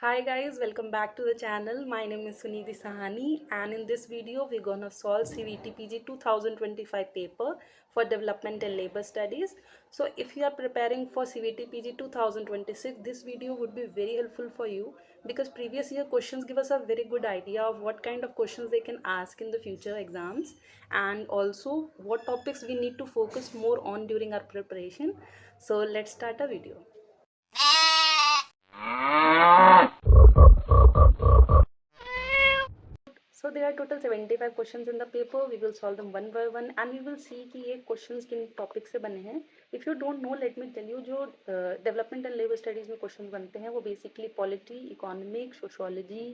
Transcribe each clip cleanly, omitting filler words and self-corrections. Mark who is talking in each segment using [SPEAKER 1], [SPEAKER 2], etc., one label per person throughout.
[SPEAKER 1] Hi guys, welcome back to the channel. My name is Sunidhi Sahani and in this video we're gonna solve CVT PG 2025 paper for Development and Labor Studies. So if you are preparing for CVT PG 2026, this video would be very helpful for you because previous year questions give us a very good idea of what kind of questions they can ask in the future exams and also what topics we need to focus more on during our preparation. So let's start a video. So there are total 75 questions in the paper. We will solve them one by one and we will see कि ये questions किन topic से बने हैं. If you don't know, let me tell you जो development and labor studies में questions बनते हैं वो basically polity, economic, sociology,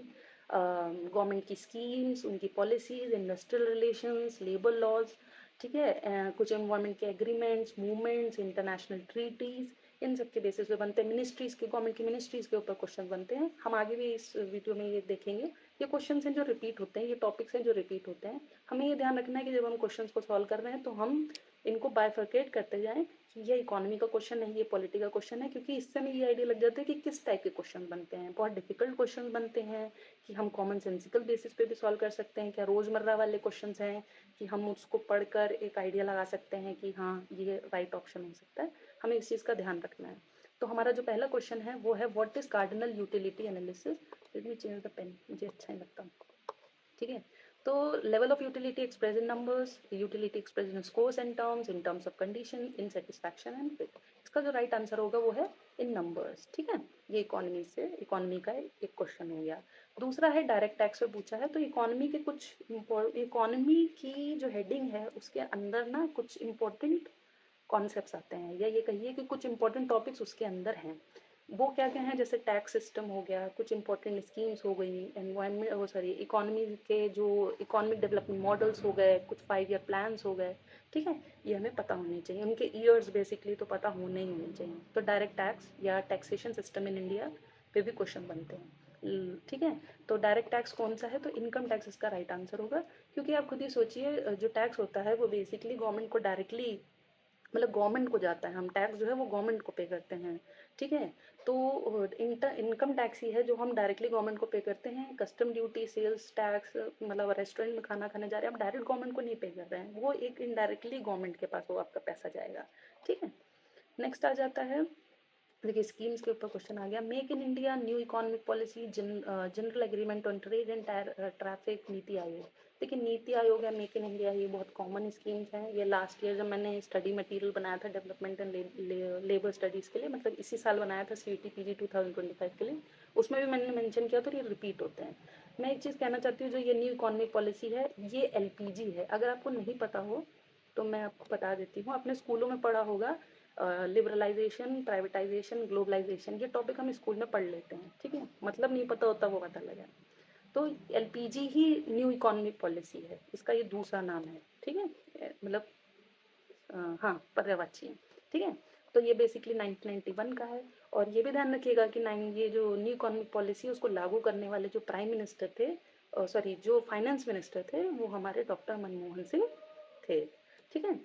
[SPEAKER 1] government की schemes, उनकी policies, industrial relations, labor laws, ठीक है, कुछ environment के agreements, movements, international treaties, इन सब के बेसिस पे बनते हैं. मिनिस्ट्रीज के गवर्नमेंट की मिनिस्ट्रीज के ऊपर क्वेश्चन बनते हैं. हम आगे भी इस वीडियो में ये देखेंगे. ये क्वेश्चंस हैं जो रिपीट होते हैं, ये टॉपिक्स हैं जो रिपीट होते हैं. हमें ये ध्यान रखना है कि जब हम क्वेश्चंस को सॉल्व कर रहे हैं तो हम इनको बाइफर्केट करते जाएं कि ये इकोनॉमी का क्वेश्चन है, ये पॉलिटी का क्वेश्चन है, क्योंकि इससे हमें ये आइडिया लग जाता है कि किस टाइप के क्वेश्चन बनते हैं. बहुत डिफिकल्ट क्वेश्चन बनते हैं कि हम कॉमन सेंसिकल बेसिस पे भी सॉल्व कर सकते हैं, क्या रोजमर्रा वाले क्वेश्चन हैं कि हम उसको पढ़कर एक आइडिया लगा सकते हैं कि हाँ ये राइट ऑप्शन हो सकता है. हमें इस चीज़ का ध्यान रखना है. तो हमारा जो पहला क्वेश्चन है वो है what is cardinal utility analysis. Let me change the pen, मुझे अच्छा नहीं लगता. ठीक है, तो level of utility express in numbers, utility express in scores and terms, in terms of condition, in satisfaction and fit. इसका जो राइट आंसर होगा वो है इन नंबर्स. ठीक है, ये इकोनॉमी का एक क्वेश्चन हो गया. दूसरा है डायरेक्ट टैक्स पे पूछा है. तो इकोनॉमी के कुछ इकोनॉमी की जो हेडिंग है उसके अंदर ना कुछ इंपॉर्टेंट कॉन्सेप्ट्स आते हैं, या ये कहिए कि कुछ इंपॉर्टेंट टॉपिक्स उसके अंदर हैं. वो क्या क्या हैं, जैसे टैक्स सिस्टम हो गया, कुछ इंपॉर्टेंट स्कीम्स हो गई, एनवायरमेंट वो सॉरी इकोनॉमी के जो इकोनॉमिक डेवलपमेंट मॉडल्स हो गए, कुछ 5 ईयर प्लान्स हो गए. ठीक है, ये हमें पता होने चाहिए, उनके ईयर्स बेसिकली तो पता होने ही होने चाहिए. तो डायरेक्ट टैक्स या टैक्सेशन सिस्टम इन इंडिया पे भी क्वेश्चन बनते हैं. ठीक है, तो डायरेक्ट टैक्स कौन सा है, तो इनकम टैक्स इसका राइट आंसर होगा. क्योंकि आप खुद ही सोचिए, जो टैक्स होता है वो बेसिकली गवर्नमेंट को डायरेक्टली, मतलब गवर्नमेंट को जाता है. हम टैक्स जो है वो गवर्नमेंट को पे करते हैं. ठीक है, तो इनकम टैक्स ही है जो हम डायरेक्टली गवर्नमेंट को पे करते हैं. कस्टम ड्यूटी, सेल्स टैक्स, मतलब रेस्टोरेंट में खाना खाने जा रहे हैं आप, डायरेक्ट गवर्नमेंट को नहीं पे कर रहे हैं, वो एक इनडायरेक्टली गवर्नमेंट के पास वो आपका पैसा जाएगा. ठीक है, नेक्स्ट आ जाता है, देखिए स्कीम्स के ऊपर क्वेश्चन आ गया. Make in India, new economic policy, general agreement on trade and traffic, NITI Aayog. देखिए नीति आयोग या मेक इन इंडिया ये बहुत कॉमन स्कीम्स हैं. ये लास्ट ईयर जब मैंने स्टडी मटेरियल बनाया था डेवलपमेंट एंड लेबर स्टडीज़ के लिए, मतलब इसी साल बनाया था CVT PG 2025 के लिए, उसमें भी मैंने मेंशन किया. तो ये रिपीट होते हैं. मैं एक चीज़ कहना चाहती हूँ, जो ये न्यू इकोनॉमिक पॉलिसी है ये LPG है. अगर आपको नहीं पता हो तो मैं आपको बता देती हूँ, अपने स्कूलों में पढ़ा होगा. लिबरलाइजेशन, प्राइवेटाइजेशन, ग्लोबलाइजेशन, ये टॉपिक हम स्कूल में पढ़ लेते हैं. ठीक है, मतलब नहीं पता होता वो पता लगा. तो LPG ही न्यू इकोनॉमिक पॉलिसी है, इसका ये दूसरा नाम है. ठीक है, मतलब हाँ पर्यावाची. ठीक है, तो ये बेसिकली 1991 का है. और ये भी ध्यान रखिएगा कि ये जो न्यू इकोनॉमिक पॉलिसी है उसको लागू करने वाले जो प्राइम मिनिस्टर थे, सॉरी जो फाइनेंस मिनिस्टर थे, वो हमारे डॉक्टर मनमोहन सिंह थे. ठीक है,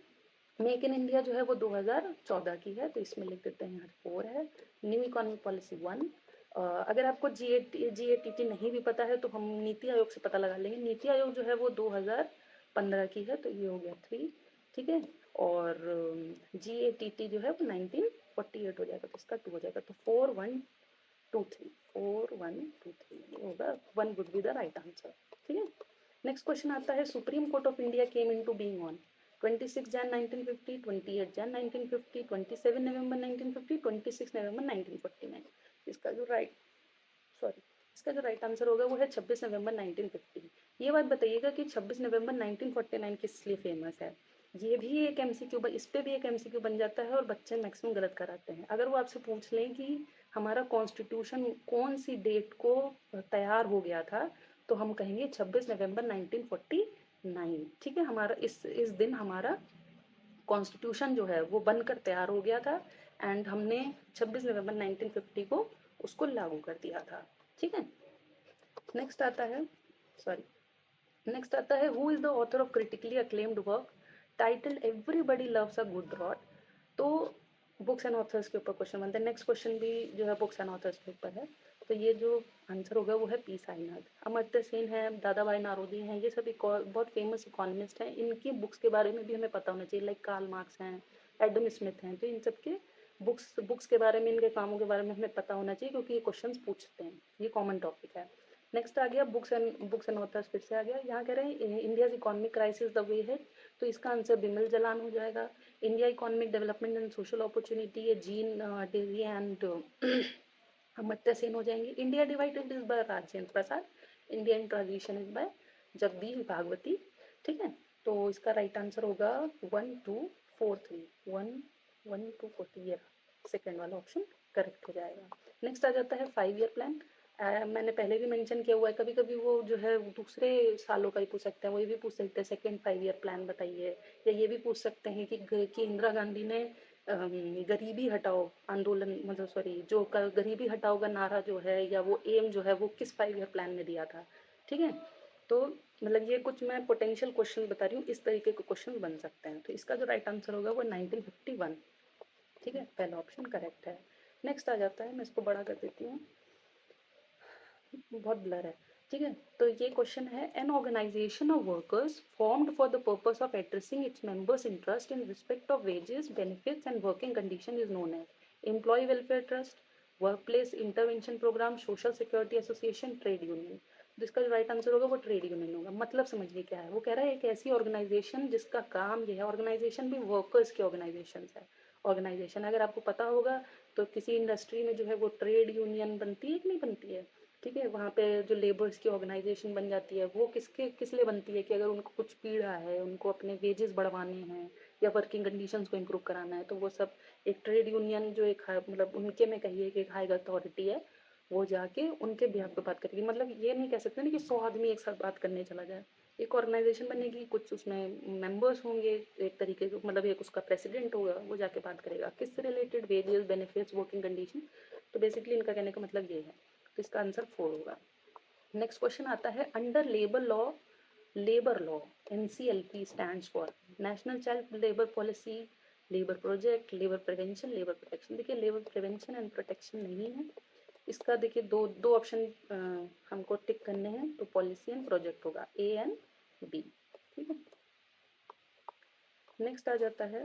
[SPEAKER 1] मेक इन इंडिया जो है वो 2014 की है, तो इसमें लिख देते हैं यहाँ 4 है. New economic policy 1. अगर आपको GATT नहीं भी पता है तो हम नीति आयोग से पता लगा लेंगे. नीति आयोग जो है वो 2015 की है, तो ये हो गया 3. ठीक है, और GATT जो है वो 1948 हो जाएगा, तो इसका 2 हो जाएगा. तो 4123, 4123 ये होगा. 1 would be the right answer. ठीक है, नेक्स्ट क्वेश्चन आता है, supreme court of India came into being on 26 जन 1950, 28 जन 1950, 27 नवंबर 1950, 26 नवंबर 1949. इसका जो राइट सॉरी इसका जो राइट आंसर होगा वो है 26 नवंबर 1950. ये बात बताइएगा कि 26 नवंबर 1949 किस लिए फेमस है. ये भी एक MCQ, इस पे भी एक MCQ बन जाता है और बच्चे मैक्सिमम गलत कराते हैं. अगर वो आपसे पूछ लें कि हमारा कॉन्स्टिट्यूशन कौन सी डेट को तैयार हो गया था, तो हम कहेंगे 26 नवंबर 1949. ठीक है, हमारा इस दिन हमारा कॉन्स्टिट्यूशन जो है वो बनकर तैयार हो गया था एंड हमने 26 नवंबर 1950 को उसको लागू कर दिया था. ठीक है, नेक्स्ट आता है सॉरी नेक्स्ट आता है, who is the author of critically acclaimed work titled everybody loves a good rod. तो बुक्स एंड ऑथर्स के ऊपर क्वेश्चन बनते हैं. नेक्स्ट क्वेश्चन भी जो है बुक्स एंड ऑथर्स के ऊपर है. तो ये जो आंसर होगा वो है पी साईनाथ। अमर्त्य सेन है, दादा भाई नारोदी हैं, ये सब बहुत फेमस इकोनॉमिस्ट हैं। इनकी बुक्स के बारे में भी हमें पता होना चाहिए, लाइक कार्ल मार्क्स हैं, एडम स्मिथ हैं। तो इन सब के बुक्स के बारे में, इनके कामों के बारे में हमें पता होना चाहिए, क्योंकि ये क्वेश्चंस पूछते हैं, ये कॉमन टॉपिक है। नेक्स्ट आ गया बुक्स एंड ऑथर्स, फिर से आ गया। यहाँ कह रहे हैं India's economic crisis the way है, तो इसका आंसर बिमल जलान हो जाएगा। India economic development and social opportunity, ये Jean Dreze and Amartya Sen हो जाएंगे। India divided is by Rajendra Prasad, Indian transition is by Jagdish Bhagwati. ठीक है, तो इसका राइट आंसर होगा 1 2 4 3 1 1 2 4 3, ये सेकेंड वाला ऑप्शन करेक्ट हो जाएगा। नेक्स्ट आ जाता है 5 ईयर प्लान। मैंने पहले भी मेंशन किया हुआ है, कभी कभी वो जो है दूसरे सालों का ही पूछ सकते हैं, वो ये भी पूछ सकते हैं सेकेंड 5 ईयर प्लान बताइए, या ये भी पूछ सकते हैं कि इंदिरा गांधी ने गरीबी हटाओ आंदोलन, मतलब सॉरी, जो गरीबी हटाओ का नारा जो है, या वो एम जो है, वो किस 5 ईयर प्लान में दिया था। ठीक है, तो मतलब ये कुछ मैं पोटेंशियल क्वेश्चन बता रही हूँ, इस तरीके के क्वेश्चन बन सकते हैं। तो इसका जो राइट आंसर होगा वो 1951। ठीक है, पहला ऑप्शन करेक्ट है। नेक्स्ट आ जाता है, मैं इसको बड़ा कर देती हूँ, बहुत ब्लर है। ठीक है, तो ये क्वेश्चन है, an organization of workers formed for the purpose of addressing its members interest in respect of wages, benefits and working condition is known as employ welfare trust, work place intervention programme, social security association, trade union. जिसका जो right answer होगा वो trade union होगा। मतलब समझिए क्या है, वो कह रहा है एक ऐसी ऑर्गेनाइजेशन जिसका काम ये है, ऑर्गेनाइजेशन भी वर्कर्स की ऑर्गेनाइजेशन है। ऑर्गेनाइजेशन अगर आपको पता होगा तो किसी इंडस्ट्री में जो है वो ट्रेड यूनियन बनती है कि नहीं बनती है। ठीक है, वहाँ पे जो लेबर्स की ऑर्गेनाइजेशन बन जाती है, वो किस लिए बनती है कि अगर उनको कुछ पीड़ा है, उनको अपने वेजेस बढ़वाने हैं या वर्किंग कंडीशंस को इम्प्रूव कराना है, तो वो सब एक ट्रेड यूनियन जो एक मतलब उनके में कहिए कि एक हाई अथॉरिटी है, वो जाके उनके बिहाफ पे बात करेगी। मतलब ये नहीं कह सकते ना कि 100 आदमी एक साथ बात करने चला जाए। एक ऑर्गेनाइजेशन बनेगी, कुछ उसमें मेंबर्स होंगे, एक तरीके के, मतलब एक उसका प्रेसिडेंट होगा, वो जाके बात करेगा किससे related, wages, benefits, working condition. तो बेसिकली इनका कहने का मतलब ये है, तो इसका आंसर 4 होगा। नेक्स्ट क्वेश्चन आता है, under labour law NCLP stands for national child labour policy, labour project, labour prevention, labour protection. देखिए लेबर प्रिवेंशन एंड प्रोटेक्शन नहीं है इसका। देखिए दो दो ऑप्शन हमको टिक करने हैं, तो पॉलिसी एंड प्रोजेक्ट होगा, ए एंड बी। ठीक है, नेक्स्ट आ जाता है,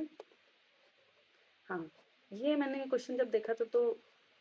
[SPEAKER 1] हाँ, ये मैंने क्वेश्चन जब देखा था तो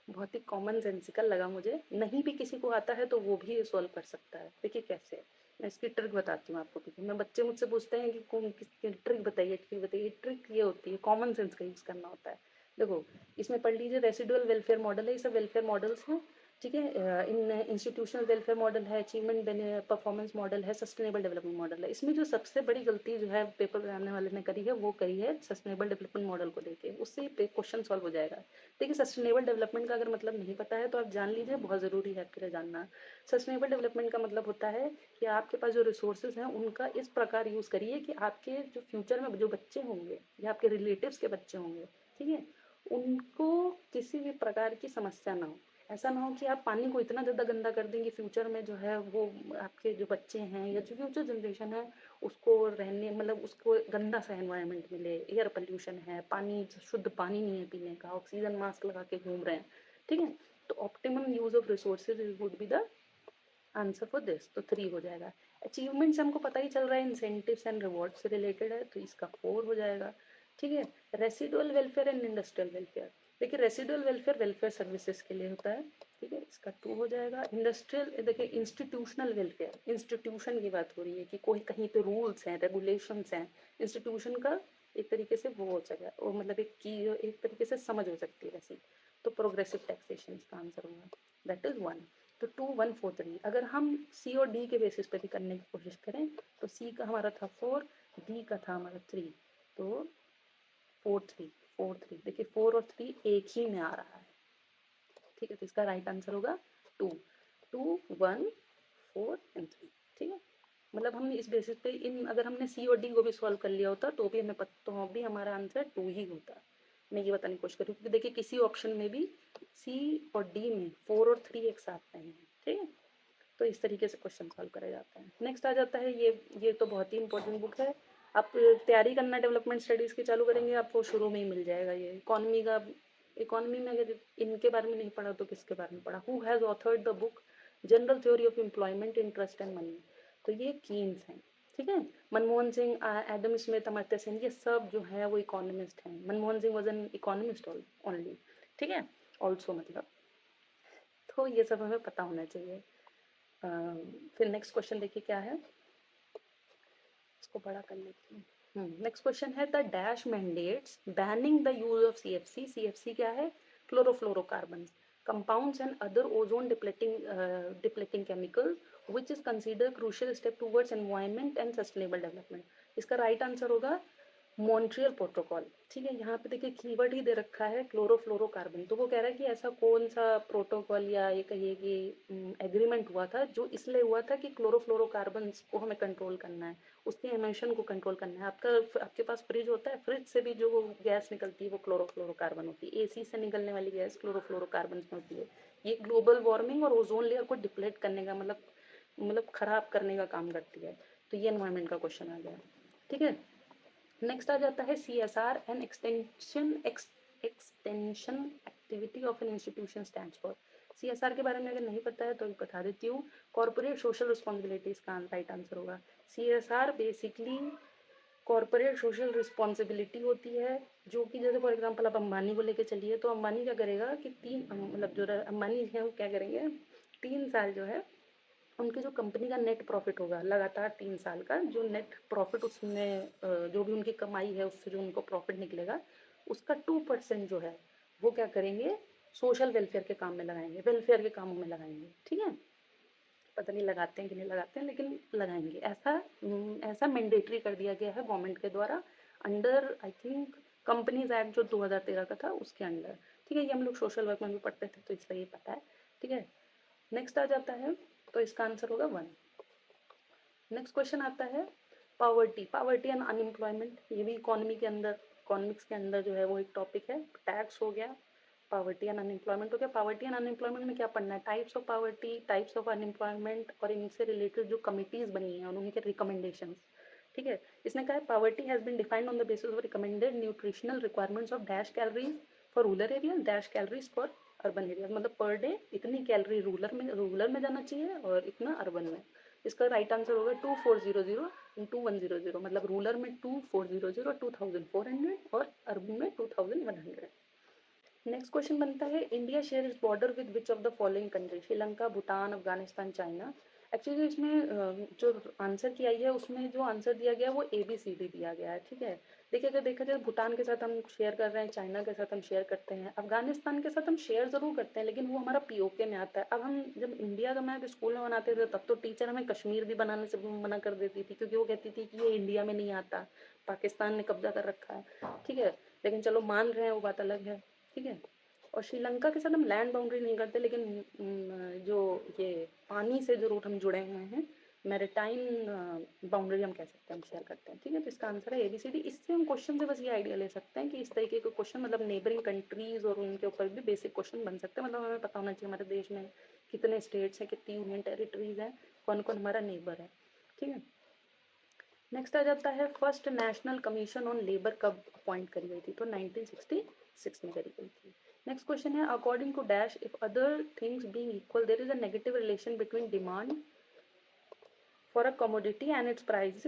[SPEAKER 1] बहुत ही कॉमन सेंसिकल लगा मुझे, नहीं भी किसी को आता है तो वो भी सॉल्व कर सकता है। देखिए कैसे, मैं इसकी ट्रिक बताती हूँ आपको। क्योंकि मैं बच्चे मुझसे पूछते हैं कि कौन किसकी ट्रिक बताइए, ट्रिक बताइए। ट्रिक ये होती है, कॉमन सेंस का यूज करना होता है। देखो इसमें पढ़ लीजिए, रेसिडुअल वेलफेयर मॉडल है, ये सब वेलफेयर मॉडल्स हैं। ठीक है, इन इंस्टीट्यूशनल वेलफेयर मॉडल है, अचीवमेंट परफॉर्मेंस मॉडल है, सस्टेनेबल डेवलपमेंट मॉडल है। इसमें जो सबसे बड़ी गलती जो है पेपर बनाने वाले ने करी है, वो करी है सस्टेनेबल डेवलपमेंट मॉडल को लेके, उससे क्वेश्चन सॉल्व हो जाएगा। देखिए सस्टेनेबल डेवलपमेंट का अगर मतलब नहीं पता है तो आप जान लीजिए, बहुत ज़रूरी है आपके लिए जानना। सस्टेनेबल डेवलपमेंट का मतलब होता है कि आपके पास जो रिसोर्सेज हैं उनका इस प्रकार यूज़ करिए कि आपके जो फ्यूचर में जो बच्चे होंगे या आपके रिलेटिव्स के बच्चे होंगे, ठीक है, उनको किसी भी प्रकार की समस्या ना हो। ऐसा ना हो कि आप पानी को इतना ज़्यादा गंदा कर देंगे फ्यूचर में, जो है वो आपके जो बच्चे हैं या जो फ्यूचर जनरेशन है उसको रहने, मतलब उसको गंदा सा एनवायरनमेंट मिले, एयर पोल्यूशन है, पानी शुद्ध पानी नहीं है पीने का, ऑक्सीजन मास्क लगा के घूम रहे हैं। ठीक है, तो optimum use of resources would be the answer for this, तो 3 हो जाएगा। अचीवमेंट्स हमको पता ही चल रहा है इंसेंटिव्स एंड रिवॉर्ड से रिलेटेड है, तो इसका 4 हो जाएगा। ठीक है, residual welfare and industrial welfare. देखिए रेसिडुअल वेलफेयर वेलफेयर सर्विसेज के लिए होता है। ठीक है, इसका 2 हो जाएगा। इंडस्ट्रियल, देखिए इंस्टीट्यूशनल वेलफेयर, इंस्टीट्यूशन की बात हो रही है कि कोई कहीं पे रूल्स हैं, रेगुलेशंस हैं, इंस्टीट्यूशन का एक तरीके से वो हो सके, और मतलब एक तरीके से समझ हो सकती है वैसी। तो प्रोग्रेसिव टैक्सेशन इसका आंसर होगा, दैट इज 1। तो 2 1 4 3। अगर हम सी और डी के बेसिस पे भी करने की कोशिश करें तो सी का हमारा था 4, डी का था हमारा 3, तो 4 3 4 3। देखिए 4 और 3 एक ही में आ रहा है। ठीक है, तो इसका राइट आंसर होगा 2 2 1 4 एंड 3। ठीक है, मतलब हम इस बेसिस पे इन, अगर हमने सी और डी को भी सॉल्व कर लिया होता तो भी हमें तो भी हमारा आंसर 2 ही होता। मैं ये बताने की कोशिश करूँ क्योंकि देखिए किसी ऑप्शन में भी सी और डी में 4 और 3 एक साथ नहीं है। ठीक है, तो इस तरीके से क्वेश्चन सॉल्व करे जाते हैं। नेक्स्ट आ जाता है, ये तो बहुत ही इंपॉर्टेंट बुक है। आप तैयारी करना डेवलपमेंट स्टडीज़ की चालू करेंगे, आपको शुरू में ही मिल जाएगा। ये इकोनॉमी का इकोनॉमी में अगर इनके बारे में नहीं पढ़ा तो किसके बारे में पढ़ा? Who has authored the book general theory of employment, interest and money? तो ये कीन्स हैं, ठीक है। मनमोहन सिंह, एडम स्मिथ, अमर्त्य सेन, ये सब जो है वो इकोनॉमिस्ट हैं। Manmohan Singh was an economist only, ठीक है, ऑल्सो मतलब। तो ये सब हमें पता होना चाहिए। फिर नेक्स्ट क्वेश्चन देखिए क्या है, इसको बड़ा कर लेती हूँ। नेक्स्ट क्वेश्चन है the dash mandates banning the use of CFC। CFC क्या है? Chlorofluorocarbon compounds and other ozone depleting chemical which is considered crucial step towards environment and sustainable development। इसका राइट आंसर होगा मॉन्ट्रियल प्रोटोकॉल, ठीक है। यहाँ पे देखिए कीवर्ड ही दे रखा है क्लोरोफ्लोरोकार्बन, तो वो कह रहा है कि ऐसा कौन सा प्रोटोकॉल या ये कहिए कि एग्रीमेंट हुआ था जो इसलिए हुआ था कि क्लोरोफ्लोरोकार्बन को हमें कंट्रोल करना है, उसके एमिशन को कंट्रोल करना है। आपके पास फ्रिज होता है, फ्रिज से भी जो गैस निकलती है वो क्लोरोफ्लोरोकार्बन होती है। AC से निकलने वाली गैस क्लोरोफ्लोरोकार्बन होती है। ये ग्लोबल वार्मिंग और ओजोन लेयर को डिप्लेट करने का मतलब खराब करने का काम करती है। तो ये एनवायरमेंट का क्वेश्चन आ गया, ठीक है। नेक्स्ट आ जाता है CSR and extension activity of an institution stands for. CSR के बारे में अगर नहीं पता है तो बता देती हूँ, कॉर्पोरेट सोशल रिस्पॉन्सिबिलिटीज का राइट आंसर होगा। CSR basically corporate social responsibility होती है, जो कि जैसे फॉर एग्जांपल आप अंबानी को लेके चलिए, तो अंबानी क्या करेगा कि मतलब जो अंबानी है वो क्या करेंगे, 3 साल जो है उनके जो कंपनी का नेट प्रॉफिट होगा लगातार 3 साल का, जो नेट प्रॉफिट उसमें जो भी उनकी कमाई है उससे जो उनको प्रॉफिट निकलेगा उसका 2% जो है वो क्या करेंगे, सोशल वेलफेयर के काम में लगाएंगे, वेलफेयर के कामों में लगाएंगे, ठीक है। पता नहीं लगाते हैं कि नहीं लगाते हैं, लेकिन लगाएंगे। ऐसा मैंडेटरी कर दिया गया है गवर्नमेंट के द्वारा under I think companies act जो 2013 का था उसके अंडर, ठीक है। ये हम लोग सोशल वर्क में भी पढ़ते थे तो इसलिए ये पता है, ठीक है। नेक्स्ट आ जाता है, तो इसका आंसर होगा 1। नेक्स्ट क्वेश्चन आता है पावर्टी एंड अनएम्प्लॉयमेंट। ये भी इकोनॉमी के अंदर, इकोनॉमिक्स के अंदर जो है वो एक टॉपिक है। टैक्स हो गया, पावर्टी एंड अनएम्प्लॉयमेंट हो गया। पावर्टी एंड अनएम्प्लॉयमेंट में क्या पढ़ना है, types of poverty, types of unemployment और इनसे रिलेटेड जो कमिटीज बनी है और उनके रिकमेंडेशंस, ठीक है। इसने कहा है poverty has been defined on the basis of recommended nutritional requirements of dash calories for rural area, dash calories for urban area. मतलब पर डे इतनी कैलोरी रूरल में जाना चाहिए और इतना अर्बन में। इसका राइट आंसर होगा 2400 इंटू 100, मतलब रूरल में 2400 2400 और अर्बन में 2100। नेक्स्ट क्वेश्चन बनता है India share is border with which of the following country, Sri Lanka, Bhutan, Afghanistan, China. Actually इसमें जो आंसर की आई है उसमें जो आंसर दिया गया है वो ABCD दिया गया है, ठीक है। देखिए अगर देखा जाए भूटान के साथ हम शेयर कर रहे हैं, चाइना के साथ हम शेयर करते हैं, अफगानिस्तान के साथ हम शेयर जरूर करते हैं लेकिन वो हमारा POK में आता है। अब हम जब इंडिया का मैप स्कूल में बनाते थे तब तो टीचर हमें कश्मीर भी बनाने से मना कर देती थी क्योंकि वो कहती थी कि ये इंडिया में नहीं आता, पाकिस्तान ने कब्जा कर रखा है, ठीक है। लेकिन चलो मान रहे हैं, वो बात अलग है, ठीक है। और श्रीलंका के साथ हम लैंड बाउंड्री नहीं करते लेकिन जो ये पानी से जरूर हम जुड़े हुए हैं, मैरिटाइम बाउंड्री हम कह सकते हैं, हम शेयर करते हैं, ठीक है। तो इसका आंसर है ABCD। इससे हम क्वेश्चन से बस ये आइडिया ले सकते हैं कि इस तरीके के क्वेश्चन मतलब नेबरिंग कंट्रीज और उनके ऊपर भी बेसिक क्वेश्चन बन सकते हैं। मतलब हमें पता होना चाहिए हमारे देश में कितने स्टेट्स हैं, कितनी यूनियन टेरिटरीज हैं, कौन कौन हमारा नेबर है, ठीक है। नेक्स्ट आ जाता है first national commission on labour कब अपॉइंट करी गई थी, तो 1966 में करी गई थी। नेक्स्ट क्वेश्चन है according to dash if other things being equal there is a negative relation between demand for a commodity and its price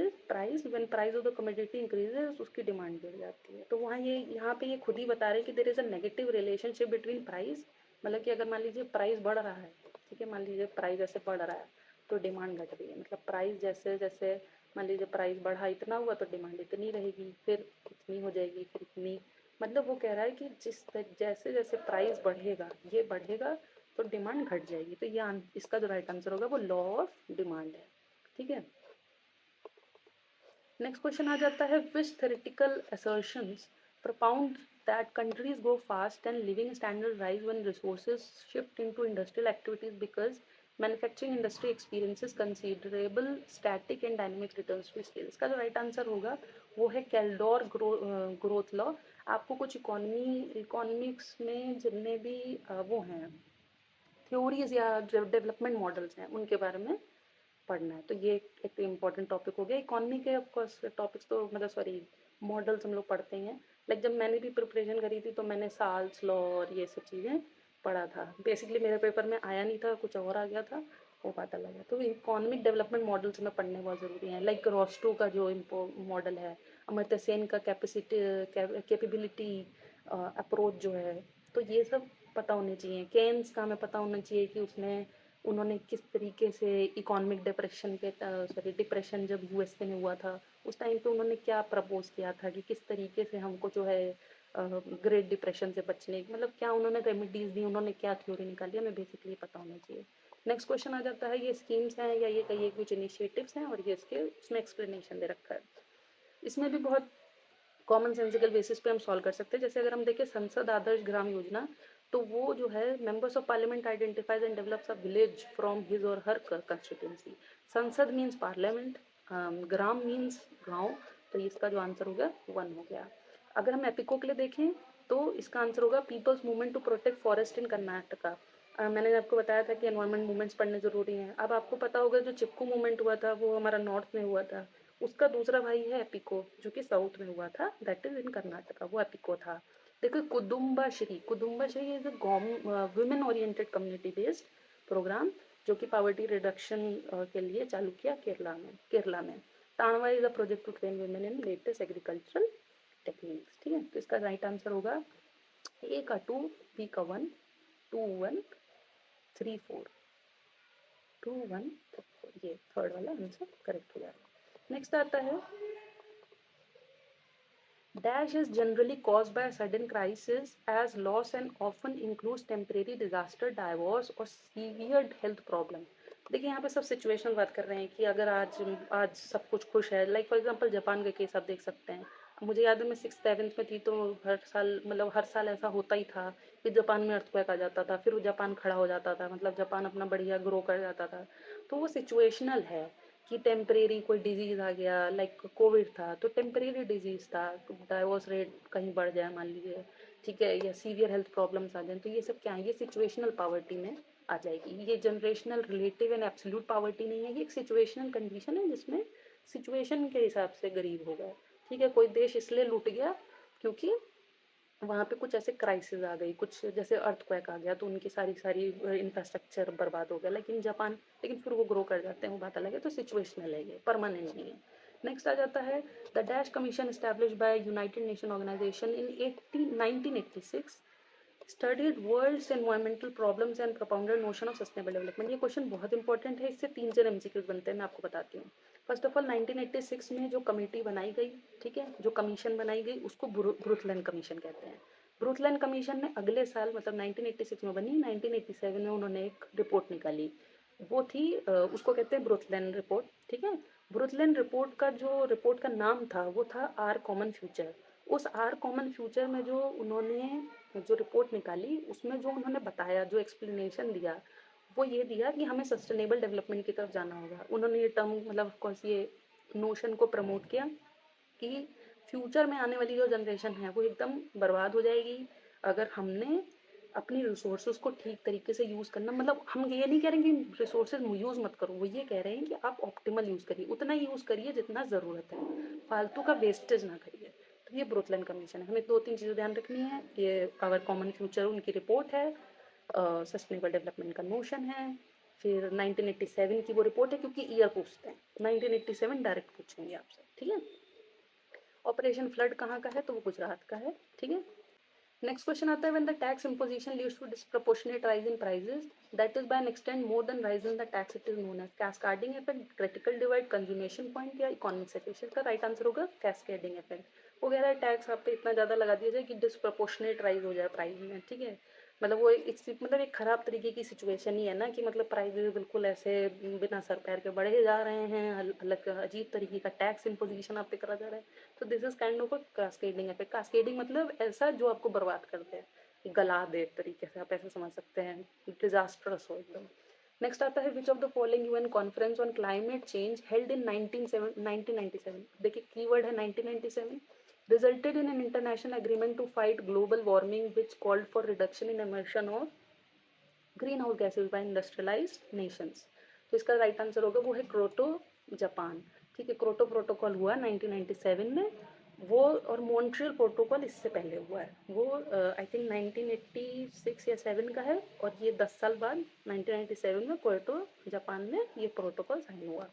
[SPEAKER 1] when price of the commodity increases उसकी डिमांड बढ़ जाती है। तो वहाँ ये यहाँ पे ये खुद ही बता रहे हैं कि there is a negative relationship between price, मतलब कि अगर मान लीजिए प्राइस बढ़ रहा है, ठीक है, मान लीजिए प्राइस जैसे बढ़ रहा है तो डिमांड घट रही है, मतलब प्राइस जैसे जैसे मान लीजिए प्राइस बढ़ा इतना हुआ तो डिमांड इतनी रहेगी, फिर इतनी हो जाएगी, फिर इतनी, मतलब वो कह रहा है कि जैसे जैसे प्राइस बढ़ेगा ये बढ़ेगा तो डिमांड घट जाएगी। तो ये इसका जो राइट आंसर होगा वो लॉ ऑफ डिमांड है, ठीक है। नेक्स्ट क्वेश्चन आ जाता है which theoretical assertions propound that countries go fast and living standard rise when resources shift into industrial activities because manufacturing industry experiences considerable static and dynamic returns to scale। इसका जो right answer होगा वो है कैल्डोर growth law. आपको कुछ economics में जितने भी वो हैं थ्योरीज या डेवलपमेंट मॉडल्स हैं उनके बारे में पढ़ना है। तो ये एक इम्पॉर्टेंट टॉपिक हो गया। इकोनॉमी के ऑफकोर्स टॉपिक्स तो मतलब सॉरी मॉडल्स हम लोग पढ़ते हैं, लाइक जब मैंने भी प्रिपरेशन करी थी तो मैंने साल्स लॉ और ये सब चीज़ें पढ़ा था। बेसिकली मेरे पेपर में आया नहीं था, कुछ और आ गया था, वो पता लगा। तो इकोनॉमिक डेवलपमेंट मॉडल्स में पढ़ने बहुत ज़रूरी हैं। लाइक रोस्टो का जो मॉडल है, अमर्त्य सेन का कैपेबिलिटी अप्रोच जो है, तो ये सब पता होने चाहिए। केन्स का हमें पता होना चाहिए कि उन्होंने किस तरीके से इकोनॉमिक डिप्रेशन के डिप्रेशन जब यूएसए में हुआ था उस टाइम पे उन्होंने क्या प्रपोज किया था कि किस तरीके से हमको जो है ग्रेट डिप्रेशन से बचने, मतलब क्या उन्होंने रेमेडीज दी, उन्होंने क्या थ्योरी निकाली, हमें बेसिकली पता होना चाहिए। नेक्स्ट क्वेश्चन आ जाता है, ये स्कीम्स हैं या ये कहिए कुछ इनिशिएटिव्स हैं और ये इसके उसमें एक्सप्लेनेशन दे रखा है। इसमें भी बहुत कॉमन सेंसिकल बेसिस पे हम सॉल्व कर सकते हैं। जैसे अगर हम देखें संसद आदर्श ग्राम योजना, तो वो जो है members of parliament identifies and develops a village from his और हर कंस्टिट्यूंसी। संसद मीन्स पार्लियामेंट, ग्राम मीन्स गांव, तो इसका जो आंसर होगा 1 हो गया। अगर हम एपिको के लिए देखें तो इसका आंसर होगा people's movement to protect forest in Karnataka. मैंने आपको बताया था कि एनवायरमेंट मूवमेंट्स पढ़ने ज़रूरी हैं। अब आपको पता होगा जो चिपकू मूवमेंट हुआ था वो हमारा नॉर्थ में हुआ था, उसका दूसरा भाई है एपिको जो कि साउथ में हुआ था, दैट इज इन कर्नाटका, वो एपिको था। देखो Kudumbashree is a women oriented community based programme जो कि पॉवर्टी रिडक्शन के लिए चालू किया केरला में। Tanwa is a project to train women in latest agricultural techniques. ठीक है, तो इसका राइट आंसर होगा ए का 2, बी का 1, 2 1 3 4, 2 1 3 4, ये थर्ड वाला आंसर करेक्ट हो जाएगा। नेक्स्ट आता है dash is generally caused by a sudden crisis as loss and often includes temporary disaster, divorce और severe health problem। देखिए यहाँ पे सब सिचुएशन बात कर रहे हैं कि अगर आज सब कुछ खुश है, लाइक फॉर एग्जांपल जापान का केस आप देख सकते हैं। मुझे याद है मैं 6th 7th में थी तो हर साल ऐसा होता ही था कि जापान में अर्थक्वेक आ जाता था, फिर वो जापान खड़ा हो जाता था, मतलब जापान अपना बढ़िया ग्रो कर जाता था। तो वो सिचुएशनल है कि टेम्परेरी कोई डिजीज़ आ गया, लाइक कोविड था तो टेम्परेरी डिजीज़ था, डाइवोर्स रेट कहीं बढ़ जाए मान लीजिए, ठीक है, या सीवियर हेल्थ प्रॉब्लम्स आ जाए, तो ये सब क्या है, ये सिचुएशनल पावर्टी में आ जाएगी। ये generational relative and absolute poverty नहीं है, ये एक सिचुएशनल कंडीशन है जिसमें सिचुएशन के हिसाब से गरीब होगा। ठीक है, कोई देश इसलिए लूट गया क्योंकि वहाँ पे कुछ ऐसे क्राइसिस आ गई, कुछ जैसे अर्थक्वेक आ गया तो उनकी सारी इंफ्रास्ट्रक्चर बर्बाद हो गया, लेकिन फिर वो ग्रो कर जाते हैं, वो बात अलग है। तो सिचुएशनल है, ये परमानेंट नहीं है। नेक्स्ट आ जाता है the dash commission establish by united nation organization in 1986 studied world's environmental problems and propounded notion of sustainable development. ये क्वेश्चन बहुत इंपॉर्टेंट है, इससे 3 4 एमसीक्यूज बनते हैं, मैं आपको बताती हूँ। फर्स्ट ऑफ ऑल 1986 में जो कमेटी बनाई गई, ठीक है, जो कमीशन बनाई गई उसको ब्रुथलैंड कमीशन कहते हैं। ब्रुथलैंड कमीशन ने अगले साल मतलब 1986 में बनी, 1987 में उन्होंने एक रिपोर्ट निकाली, वो थी उसको कहते हैं ब्रुथलैंड रिपोर्ट। ठीक है, ब्रुथलैंड रिपोर्ट का नाम था वो था आर कॉमन फ्यूचर। उस आर कॉमन फ्यूचर में जो रिपोर्ट निकाली उसमें जो उन्होंने बताया, जो एक्सप्लेनेशन दिया, वो ये दिया कि हमें सस्टेनेबल डेवलपमेंट की तरफ जाना होगा। उन्होंने ये टर्म मतलब कौन सी ये नोशन को प्रमोट किया कि फ्यूचर में आने वाली जो जनरेशन है वो एकदम बर्बाद हो जाएगी अगर हमने अपनी रिसोर्सेज को ठीक तरीके से यूज़ करना, मतलब हम ये नहीं कह रहे हैं कि रिसोर्सेज यूज़ मत करो, वो ये कह रहे हैं कि आप ऑप्टिमल यूज़ करिए, उतना ही यूज़ करिए जितना ज़रूरत है, फालतू का वेस्टेज ना करिए। तो ये ब्रुथलैंड कमीशन है, हमें 2 3 चीज़ें ध्यान रखनी है। ये आवर कॉमन फ्यूचर उनकी रिपोर्ट है, सस्टेनेबल डेवलपमेंट का नोशन है, फिर 1987 की वो रिपोर्ट है, क्योंकि ईयर पूछते हैं 1987 डायरेक्ट पूछेंगे आपसे। ठीक है, ऑपरेशन फ्लड कहाँ का है, तो वो गुजरात का है। ठीक है, नेक्स्ट क्वेश्चन आता है when the tax imposition leads to disproportionate rise in prices that is by an extend more than rise in the tax, it is known as cascading effect, critical divide, consumption point या economic situation. का right answer होगा cascading effect. वो कह रहा है tax आप पे इतना ज़्यादा लगा दिया जाए कि डिस्प्रपोर्शनेट राइज हो जाए प्राइस में। ठीक है, मतलब वो एक खराब तरीके की सिचुएशन ही है ना, कि मतलब प्राइसेस बिल्कुल ऐसे बिना सर पैर के बढ़े जा रहे हैं, अलग अजीब तरीके का टैक्स इम्पोजिशन आप पे करा जा रहा है। तो this is kind of a cascading effect. Cascading मतलब ऐसा जो आपको बर्बाद कर दे, गला दे, एक तरीके से आप ऐसे समझ सकते हैं, डिजास्टरस हो एकदम। नेक्स्ट आता है which of the following UN conference on climate change held in 1997। देखिए कीवर्ड है 1997, resulted in an international agreement to fight global warming which called for reduction in emission of greenhouse gases by industrialized nations। तो इसका right answer होगा वो है Kyoto, Japan. ठीक है, Kyoto protocol हुआ 1997 में वो और मॉन्ट्रियल प्रोटोकॉल इससे पहले हुआ है, वो आई थिंक 1986 या 7 का है, और ये 10 साल बाद 1997 में क्योटो जापान में ये प्रोटोकॉल साइन हुआ।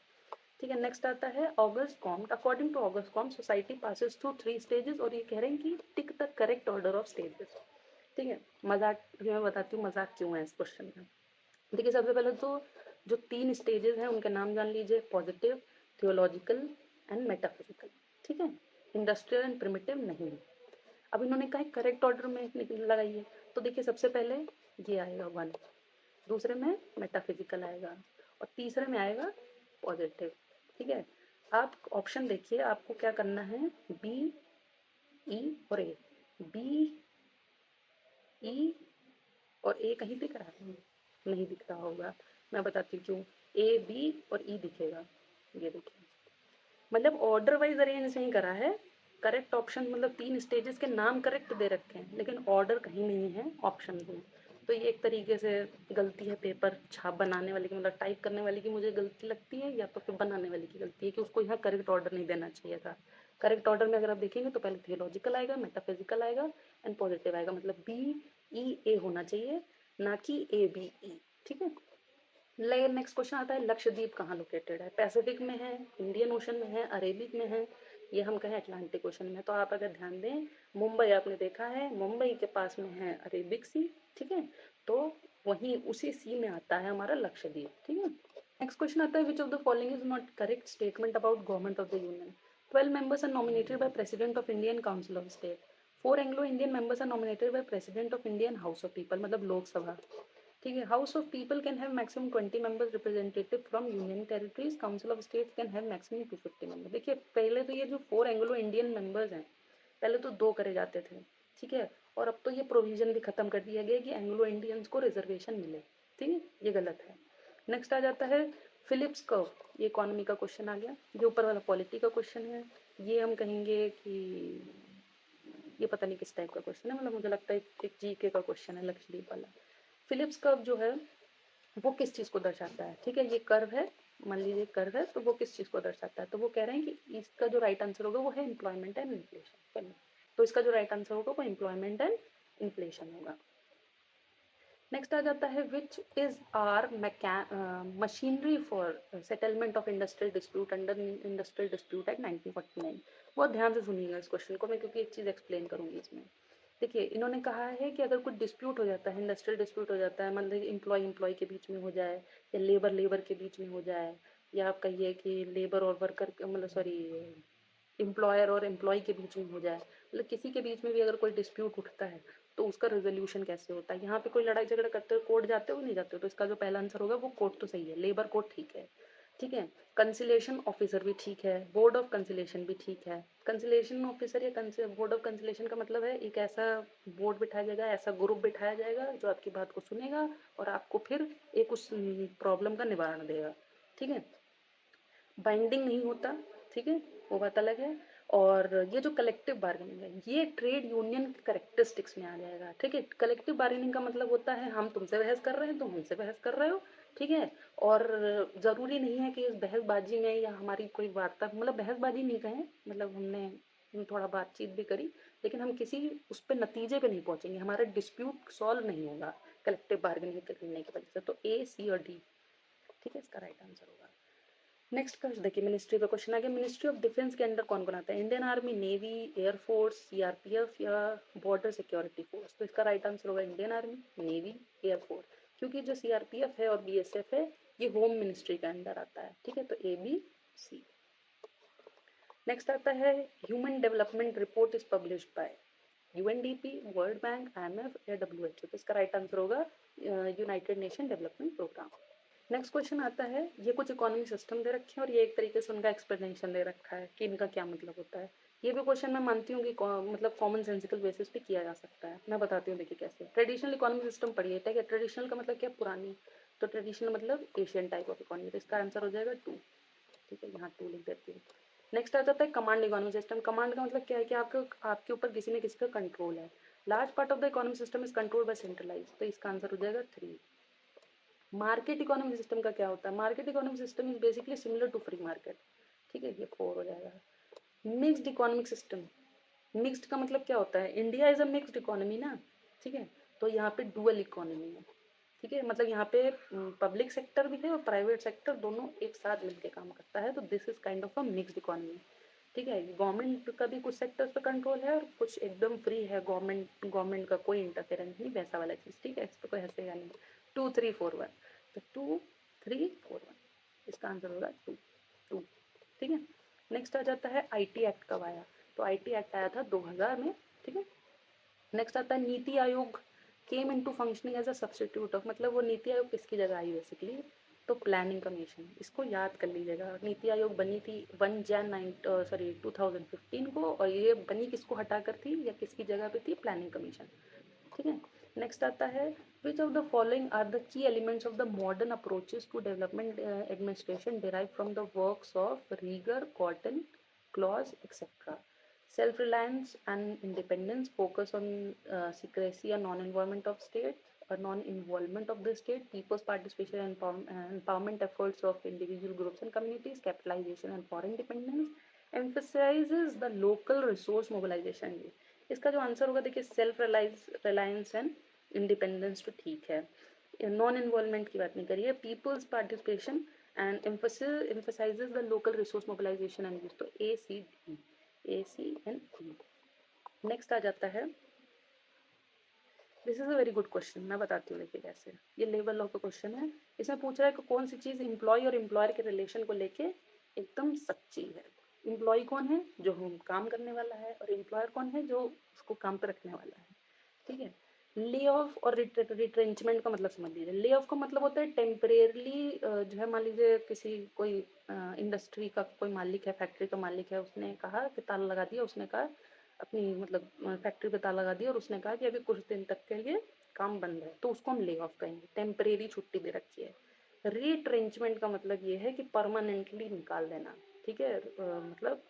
[SPEAKER 1] ठीक है, नेक्स्ट आता है August Comte. According to August Comte society passes through 3 stages, और ये कह रहे हैं कि tick the correct order of stages. ठीक है, मजाक मैं बताती हूँ मजाक क्यों है इस क्वेश्चन में। देखिए सबसे पहले तो जो 3 स्टेजेस हैं उनके नाम जान लीजिए, पॉजिटिव, थियोलॉजिकल एंड मेटाफिजिकल। ठीक है, इंडस्ट्रियल एंड प्रिमिटिव नहीं। अब इन्होंने कहा करेक्ट ऑर्डर में लगाइए, तो देखिए सबसे पहले ये आएगा 1, दूसरे में मेटाफिजिकल आएगा, और तीसरे में आएगा पॉजिटिव। ठीक है, आप ऑप्शन देखिए, आपको क्या करना है, बी, ई और ए। बी, ई और ए कहीं दिख रहा है? नहीं दिख रहा होगा, मैं बताती हूँ क्यों। ए, बी और ई दिखेगा, ये देखिए, मतलब ऑर्डर वाइज अरेंज नहीं करा है। करेक्ट ऑप्शन मतलब 3 स्टेजेस के नाम करेक्ट दे रखे हैं, लेकिन ऑर्डर कहीं नहीं है ऑप्शन में। तो ये एक तरीके से गलती है पेपर छाप बनाने वाले की, मतलब टाइप करने वाले की मुझे गलती लगती है, या तो फिर बनाने वाले की गलती है कि उसको यहाँ करेक्ट ऑर्डर नहीं देना चाहिए था। करेक्ट ऑर्डर में अगर आप देखेंगे तो पहले थियोलॉजिकल आएगा, मेटाफिजिकल आएगा एंड पॉजिटिव आएगा, मतलब बी, ई, ए होना चाहिए, ना कि ए, बी, ई। ठीक है, नेक्स्ट क्वेश्चन आता है लक्षद्वीप कहाँ लोकेटेड है? पैसिफिक में है, इंडियन ओशन में है, अरेबिक में है, ये हम कहें अटलांटिक ओशन में। तो आप अगर ध्यान दें, मुंबई आपने देखा है, मुंबई के पास में है अरेबिक सी। ठीक है, तो वहीं उसी सी में आता है हमारा लक्षद्वीप। ठीक है, नेक्स्ट क्वेश्चन आता है which of the following is not correct statement about government of the union? 12 members are nominated by President of Indian Council of State. 4 Anglo-Indian members are nominated by President of Indian House of People, मतलब लोकसभा। ठीक है, house of people can have maximum 20 members representative from union territories, council of state can have maximum 250 member. देखिए पहले तो ये जो 4 Anglo Indian members हैं, पहले तो 2 करे जाते थे। ठीक है, और अब तो ये प्रोविजन भी खत्म कर दिया गया कि एंग्लो इंडियंस को रिजर्वेशन मिले। ठीक है, ये गलत है। नेक्स्ट आ जाता है फिलिप्स कर्व, ये इकोनॉमी का क्वेश्चन आ गया। जो ऊपर वाला पॉलिटी का क्वेश्चन है, ये हम कहेंगे कि ये पता नहीं किस टाइप का क्वेश्चन है, मतलब मुझे लगता है एक जीके का क्वेश्चन है लक्षद्वीप वाला। फिलिप्स कर्व जो है वो किस चीज़ को दर्शाता है? ठीक है, ये कर्व है, मान लीजिए कर्व है, तो वो किस चीज़ को दर्शाता है? तो वो कह रहे हैं कि इसका जो राइट आंसर होगा वो है एम्प्लॉयमेंट एंड इन्फ्लेशन। तो इसका जो राइट आंसर होगा वो एम्प्लॉयमेंट एंड इन्फ्लेशन होगा। नेक्स्ट आ जाता है which is are machinery for settlement of industrial dispute under industrial dispute act 1949। बहुत ध्यान से सुनिएगा इस क्वेश्चन को मैं, क्योंकि एक चीज़ एक्सप्लेन करूंगी इसमें। देखिए इन्होंने कहा है कि अगर कुछ डिस्प्यूट हो जाता है, इंडस्ट्रियल डिस्प्यूट हो जाता है, मतलब एम्प्लॉय के बीच में हो जाए, या लेबर के बीच में हो जाए, या आप कहिए कि लेबर और वर्कर मतलब सॉरी एम्प्लॉयर और एम्प्लॉय के बीच में हो जाए, मतलब किसी के बीच में भी अगर कोई डिस्प्यूट उठता है तो उसका रेजोल्यूशन कैसे होता है? यहाँ पे कोई लड़ाई झगड़ा करते हो कोर्ट जाते हो नहीं जाते हो? तो इसका जो पहला आंसर होगा वो कोर्ट तो सही है, लेबर कोर्ट ठीक है। ठीक है, कंसिलेशन ऑफिसर भी ठीक है, बोर्ड ऑफ कंसिलेशन भी ठीक है। कंसिलेशन ऑफिसर या बोर्ड ऑफ कंसिलेशन का मतलब है एक ऐसा बोर्ड बिठाया जाएगा, ऐसा ग्रुप बिठाया जाएगा जो आपकी बात को सुनेगा और आपको फिर एक उस प्रॉब्लम का निवारण देगा। ठीक है, बाइंडिंग नहीं होता। ठीक है, वो बात अलग है। और ये जो कलेक्टिव बार्गेनिंग है ये ट्रेड यूनियन के करेक्टरिस्टिक्स में आ जाएगा। ठीक है, कलेक्टिव बार्गेनिंग का मतलब होता है हम तुमसे बहस कर रहे हैं, तुम हमसे बहस कर रहे हो। ठीक है, और ज़रूरी नहीं है कि इस बहसबाजी में या हमारी कोई वार्ता, मतलब बहसबाजी नहीं कहें, मतलब हमने थोड़ा बातचीत भी करी, लेकिन हम किसी उस पर नतीजे पे नहीं पहुंचेंगे, हमारा डिस्प्यूट सॉल्व नहीं होगा कलेक्टिव बार्गेनिंग करने की वजह से। तो ए, सी और डी ठीक है इसका राइट आंसर होगा। नेक्स्ट क्वेश्चन देखिए, मिनिस्ट्री का क्वेश्चन आ गया। मिनिस्ट्री ऑफ डिफेंस के अंडर कौन कौन आता है? Indian army, navy, air force, CRPF या बॉर्डर सिक्योरिटी फोर्स? तो इसका राइट आंसर होगा इंडियन आर्मी, नेवी, एयरफोर्स, क्योंकि जो सीआरपीएफ है और बीएसएफ है ये होम मिनिस्ट्री के अंडर आता है। ठीक है, तो ए, बी, सी। नेक्स्ट आता है human development report is published by UNDP, World Bank, IMF या डब्ल्यूएचओ? तो इसका राइट आंसर होगा United Nation development programme. Next question आता है, ये कुछ इकोनॉमिक सिस्टम दे रखे हैं और ये एक तरीके से उनका एक्सप्लेनेशन दे रखा है कि इनका क्या मतलब होता है। ये भी क्वेश्चन मैं मानती हूँ कि मतलब कॉमन सेंसिकल बेसिस पे किया जा सकता है। मैं बताती हूँ देखिए कैसे। ट्रेडिशनल इकोनॉमिक सिस्टम पढ़िए। ठीक है, ट्रेडिशनल का मतलब क्या? पुरानी। तो ट्रेडिशनल मतलब एशियन टाइप ऑफ इकोनॉमी, तो इसका आंसर हो जाएगा 2। ठीक है, यहाँ 2 लिख देती हूँ। नेक्स्ट आ जाता है कमांड इकोनॉमिक सिस्टम। कमांड का मतलब क्या है कि आपके ऊपर किसी न किसी का कंट्रोल है। Large part of the economic system is control by centralize, तो इसका आंसर हो जाएगा 3। मार्केट इकोनॉमिक सिस्टम का क्या होता है? Market economic system is basically similar to free market. ठीक है, ये 4 हो जाएगा। मिक्स्ड इकोनॉमिक सिस्टम, मिक्स्ड का मतलब क्या होता है, India is a mixed economy ना, ठीक है, तो यहाँ पे डुअल इकोनॉमी है, ठीक है, मतलब यहाँ पे पब्लिक सेक्टर भी है और प्राइवेट सेक्टर दोनों एक साथ मिलकर काम करता है, तो this is kind of a mixed economy, ठीक है। गवर्नमेंट का भी कुछ सेक्टर्स पे कंट्रोल है और कुछ एकदम फ्री है, गवर्नमेंट का कोई इंटरफेरेंस नहीं, वैसा वाला चीज़, ठीक है, इस पर कोई हंसेगा नहीं। 2 3 4 1, तो 2 3 4 1, इसका आंसर होगा 2 2, ठीक है। नेक्स्ट आ जाता है आईटी एक्ट कब आया, तो आईटी एक्ट आया था 2000 में, ठीक है। नेक्स्ट आता है NITI Aayog came into functioning as a substitute of, मतलब वो नीति आयोग किसकी जगह आई बेसिकली, तो प्लानिंग कमीशन, इसको याद कर लीजिएगा। नीति आयोग बनी थी 2015 को, और ये बनी किसको हटाकर थी या किसकी जगह पे थी, प्लानिंग कमीशन, ठीक है। नेक्स्ट आता है which of the following are the key elements of the modern approaches to development administration derive from the works of Rigger, Cotton, Claus et cetera. Self reliance and independence, focus on secrecy and non involvement of state, non involvement of the state, people's participation and empowerment efforts of individual groups and communities, capitalization and foreign dependence, emphasizes the local resource mobilization। इसका जो answer होगा देखिए self reliance and independence, तो ठीक है, non involvement की बात नहीं करिए, peoples participation and emphasizes the local resource mobilization and use, तो ACNE। नेक्स्ट आ जाता है, this is a very good question, मैं बताती हूँ देखिए कैसे, ये लेबर लॉ का क्वेश्चन है। इसमें पूछ रहा है कि कौन सी चीज एम्प्लॉय और एम्प्लॉयर के रिलेशन को लेके एकदम सच्ची है। एम्प्लॉय कौन है, जो हम काम करने वाला है, और एम्प्लॉयर कौन है, जो उसको काम पे रखने वाला है, ठीक है। ले ऑफ और रिट्रेंचमेंट का मतलब समझ लीजिए। ले ऑफ का मतलब होता है टेम्परेरली, जो है मान लीजिए किसी कोई इंडस्ट्री का कोई मालिक है, फैक्ट्री का मालिक है, उसने कहा कि ताला लगा दिया, उसने कहा अपनी मतलब फैक्ट्री पे ताला लगा दिया और उसने कहा कि अभी कुछ दिन तक के लिए काम बंद है, तो उसको हम ले ऑफ कहेंगे, टेम्परेरी छुट्टी दे रखी है। रिट्रेंचमेंट का मतलब ये है कि परमानेंटली निकाल देना, ठीक है, मतलब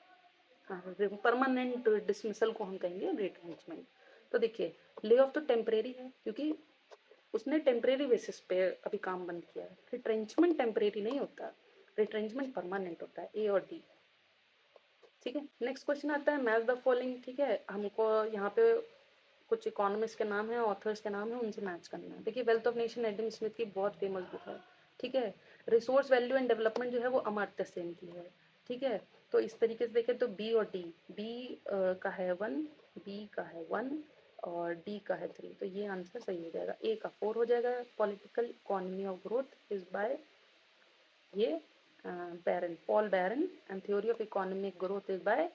[SPEAKER 1] परमानेंट डिसमिसल को हम कहेंगे रिट्रेंचमेंट। तो देखिए ले ऑफ तो टेम्परेरी है क्योंकि उसने टेम्परेरी बेसिस पे अभी काम बंद किया है, रिट्रेंचमेंट टेम्परेरी नहीं होता, रिट्रेंचमेंट परमानेंट होता है, ए और डी, ठीक है। नेक्स्ट क्वेश्चन आता है मैच द फॉलोइंग, ठीक है, हमको यहाँ पे कुछ इकोनॉमिस्ट के नाम है, ऑथर्स के नाम है, उनसे मैच करना है। देखिए wealth of nation Adam Smith की बहुत फेमस बुक है, ठीक है। रिसोर्स वैल्यू एंड डेवलपमेंट जो है वो अमर्त्य सेन की है, ठीक है। तो इस तरीके से देखें तो बी और डी, बी का है 1, बी का है 1 और डी का है 3, तो ये आंसर सही हो जाएगा। ए का 4 हो जाएगा। Political economy of growth is by ये Baran, Paul Baran, and theory of economic growth is by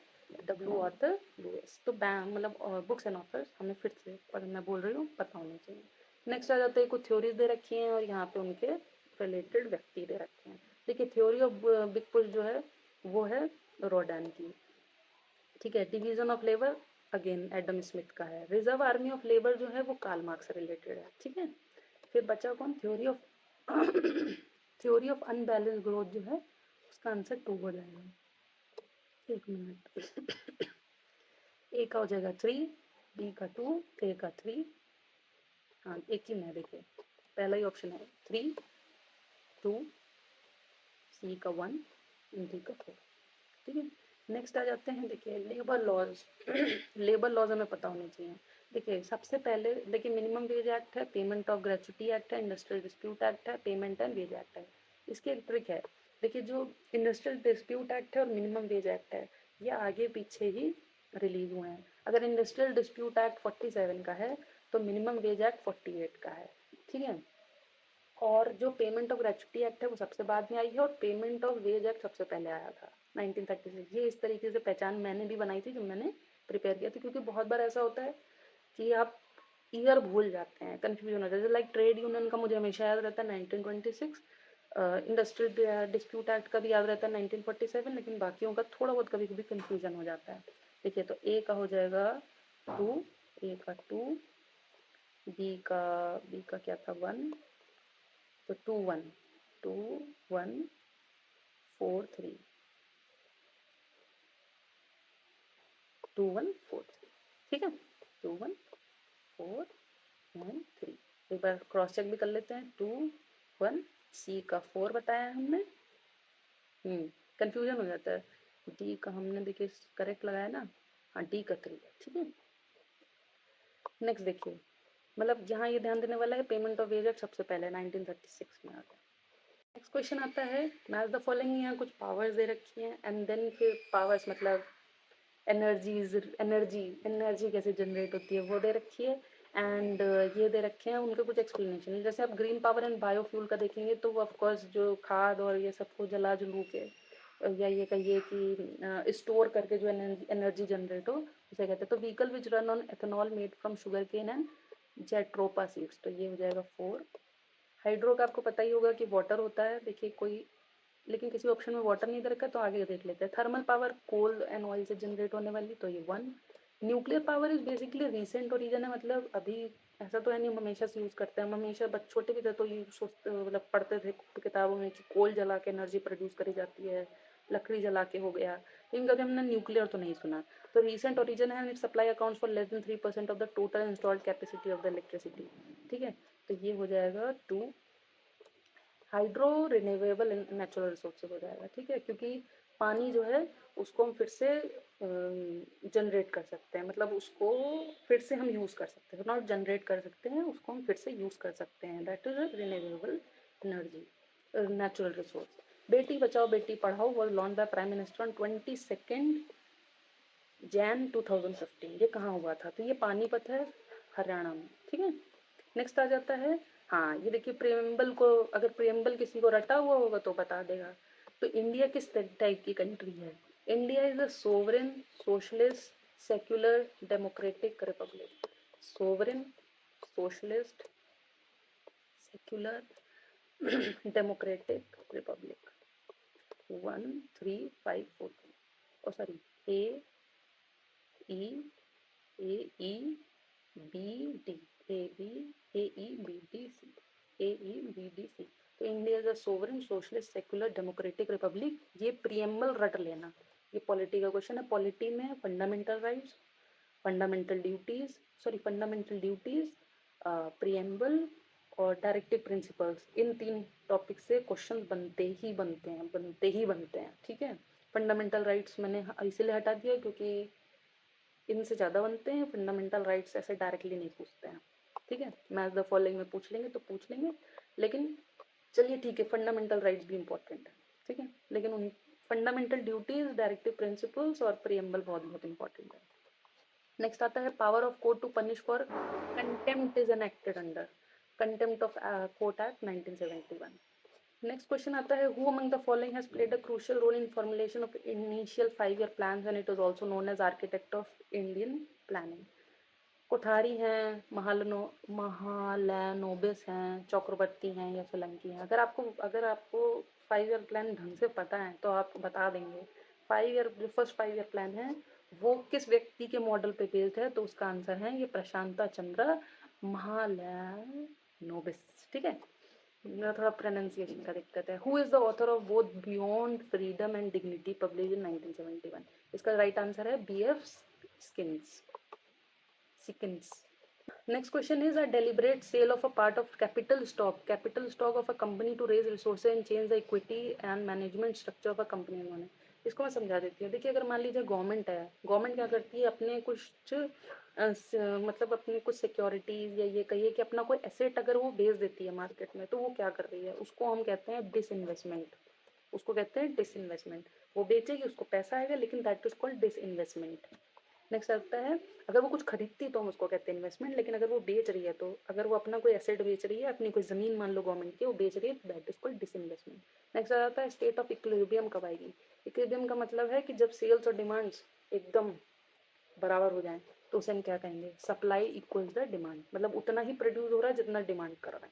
[SPEAKER 1] W Arthur Lewis. तो मतलब बुक्स एंड ऑथर्स हमें फिर से, और मैं बोल रही हूँ पता होना चाहिए। नेक्स्ट आ जाता है कुछ थ्योरीज दे रखी हैं और यहाँ पे उनके रिलेटेड व्यक्ति दे रखे हैं। देखिए थ्योरी ऑफ बिग पुश जो है वो है रोडन की, ठीक है। Division of labour again Adam Smith का है। रिजर्व आर्मी ऑफ लेबर जो है वो कार्ल मार्क्स से रिलेटेड है, ठीक है। फिर बचा कौन, theory of theory of unbalance growth जो है उसका आंसर 2 हो जाएगा। एक मिनट, ए का हो जाएगा 3, बी का 2, ए का 3, हाँ एक ही में देखिए पहला ही ऑप्शन है 3 2, सी का 1, डी का 4, ठीक है। नेक्स्ट आ जाते हैं देखिए लेबर लॉज। लेबर लॉज हमें पता होने चाहिए। देखिए सबसे पहले देखिए मिनिमम वेज एक्ट है, पेमेंट ऑफ ग्रेचुटी एक्ट है, इंडस्ट्रियल डिस्प्यूट एक्ट है, पेमेंट एंड वेज एक्ट है। इसकी एक ट्रिक है, देखिए जो इंडस्ट्रियल डिस्प्यूट एक्ट है और मिनिमम वेज एक्ट है ये आगे पीछे ही रिलीज हुए हैं। अगर इंडस्ट्रियल डिस्प्यूट एक्ट 47 का है तो मिनिमम वेज एक्ट 48 का है, ठीक है। और जो पेमेंट ऑफ ग्रेचुटी एक्ट है वो सबसे बाद में आई है और पेमेंट ऑफ वेज एक्ट सबसे पहले आया था 1936। ये इस तरीके से पहचान मैंने भी बनाई थी जब मैंने प्रिपेयर किया था, क्योंकि बहुत बार ऐसा होता है कि आप ईयर भूल जाते हैं, कंफ्यूजन हो जाता है। लाइक ट्रेड यूनियन का मुझे हमेशा याद रहता है 1926, इंडस्ट्रियल डिस्प्यूट एक्ट का भी याद रहता है 1947, लेकिन बाकियों का थोड़ा बहुत कभी कभी कंफ्यूजन हो जाता है। देखिए तो ए का हो जाएगा 2, ए का 2, बी का क्या था 1, तो 2 1 2 1 4 3 2 1 4 3, ठीक है। 2 1 4 1 3, एक बार क्रॉस चेक भी कर लेते हैं। 2 1, सी का 4 बताया हमने, कंफ्यूजन हो जाता है। डी का हमने देखिए करेक्ट लगाया ना, हाँ डी का 3 है, ठीक है। नेक्स्ट देखिए, मतलब यहाँ ये ध्यान देने वाला है, पेमेंट ऑफ वेज एक्ट सबसे पहले 1936 में आता है। नेक्स्ट क्वेश्चन आता है, मैच द फॉलोइंग, यहाँ कुछ पावर्स दे रखी हैं एंड देन फिर पावर्स मतलब एनर्जी कैसे जनरेट होती है वो दे रखी है, एंड ये दे रखे हैं उनके कुछ एक्सप्लेनेशन। जैसे आप ग्रीन पावर एंड बायोफ्यूल का देखेंगे तो ऑफ कोर्स जो खाद और ये सब को जला जलू के या ये कहिए कि स्टोर करके जो एनर्जी जनरेट हो उसे कहते हैं। तो vehicle which run on ethanol made from sugar cane and jatropha seeds, तो ये हो जाएगा 4। हाइड्रो का आपको पता ही होगा कि वाटर होता है, देखिए कोई, लेकिन किसी ऑप्शन में वाटर नहीं दे रखा तो आगे देख लेते हैं। Thermal power coal and oil से जनरेट होने वाली, तो ये 1। Nuclear power is basically recent origin है, मतलब अभी ऐसा तो है नहीं, हम हमेशा से यूज करते हैं। हम हमेशा छोटे भी थे तो ये सोचते मतलब पढ़ते थे किताबों में कि कोल जला के एनर्जी प्रोड्यूस करी जाती है, लकड़ी जला के हो गया, लेकिन कभी हमने न्यूक्लियर तो नहीं सुना। तो रिसेंट ओरिजिन है, it supply accounts for less than 3% of the total installed capacity of the electricity, ठीक है। तो ये हो जाएगा 2। हाइड्रो रिन्यूएबल नेचुरल रिसोर्स हो जाएगा, ठीक है, क्योंकि पानी जो है उसको हम फिर से जनरेट कर सकते हैं, मतलब उसको फिर से हम यूज़ कर सकते हैं, नॉट जनरेट कर सकते हैं, उसको हम फिर से यूज़ कर सकते हैं, that is renewable energy natural resource. Beti Bachao Beti Padhao was launch by prime minister on 22 Jain 2015। ये कहाँ हुआ था, तो ये पानीपत है, हरियाणा में, ठीक है। नेक्स्ट आ जाता है, हाँ ये देखिए प्रियम्बल को, अगर प्रियम्बल किसी को रटा हुआ होगा तो बता देगा। तो इंडिया किस टाइप की कंट्री है? India is a sovereign socialist secular democratic republic. Sovereign socialist secular democratic republic. 1 3 5 4, oh sorry, A E A E B D, A B A E B D C, A E B D C. तो India is a sovereign socialist secular democratic republic. ये preamble रट लेना, ये polity का question है। Polity में fundamental rights, fundamental duties, sorry fundamental duties, preamble और directive principles, इन 3 topic से क्वेश्चन बनते ही बनते हैं, बनते ही बनते हैं, ठीक है। फंडामेंटल राइट्स मैंने इसीलिए हटा दिया क्योंकि इनसे ज़्यादा बनते हैं, फंडामेंटल राइट्स ऐसे डायरेक्टली नहीं पूछते हैं, ठीक है। मैच द फॉलोइंग में पूछ लेंगे तो पूछ लेंगे, लेकिन चलिए ठीक है, फंडामेंटल राइट्स भी इंपॉर्टेंट है, ठीक है, लेकिन उन फंडामेंटल ड्यूटीज, डायरेक्टिव प्रिंसिपल्स और प्रियम्बल बहुत बहुत इंपॉर्टेंट है। नेक्स्ट आता है power of court to punish for contempt is enacted under contempt of court act 1971। Next question आता है, who among the following has played a crucial role in formulation of initial 5-year plans and it is also known as architect of Indian planning. Kothari हैं, महालनोबिस हैं, चक्रवर्ती हैं या सोलंकी हैं। अगर आपको 5-year plan ढंग से पता है तो आप बता देंगे। 5-year जो फर्स्ट 5-year प्लान है वो किस व्यक्ति के मॉडल पे बेस्ड है, तो उसका आंसर है ये प्रशांता चंद्र महालनोबिस, ठीक है। मेरा थोड़ा प्रोनाउंसिएशन का दिक्कत है। Who is the author of both beyond freedom and dignity publish in 1971? इसका राइट आंसर है B.F. Sickens. Next question is a deliberate sale of a part of capital stock of a company to raise resources and change the equity and management structure of a company। उन्होंने, इसको मैं समझा देती हूँ। देखिए अगर मान लीजिए गवर्नमेंट है, गवर्नमेंट क्या करती है, अपने कुछ मतलब अपने कुछ सिक्योरिटीज या ये कहिए कि अपना कोई एसेट अगर वो बेच देती है मार्केट में, तो वो क्या कर रही है, उसको हम कहते हैं डिसइन्वेस्टमेंट, उसको कहते हैं डिसइन्वेस्टमेंट। वो बेचेगी, उसको पैसा आएगा, लेकिन that is called disinvestment. Next आता है, अगर वो कुछ खरीदती है तो हम उसको कहते हैं इन्वेस्टमेंट, लेकिन अगर वो बेच रही है, तो अगर वो अपना कोई एसेट बेच रही है, अपनी कोई जमीन मान लो गवर्नमेंट की वो बेच रही है, तो that is called disinvestment. Next आ जाता है स्टेट ऑफ इक्विलिब्रियम कब आएगी? इक्विलिब्रियम का मतलब है कि जब सेल्स और डिमांड्स एकदम बराबर हो जाए तो उसे हम क्या कहेंगे? सप्लाई इक्वल्स द डिमांड, मतलब उतना ही प्रोड्यूस हो रहा है जितना डिमांड कर रहा है।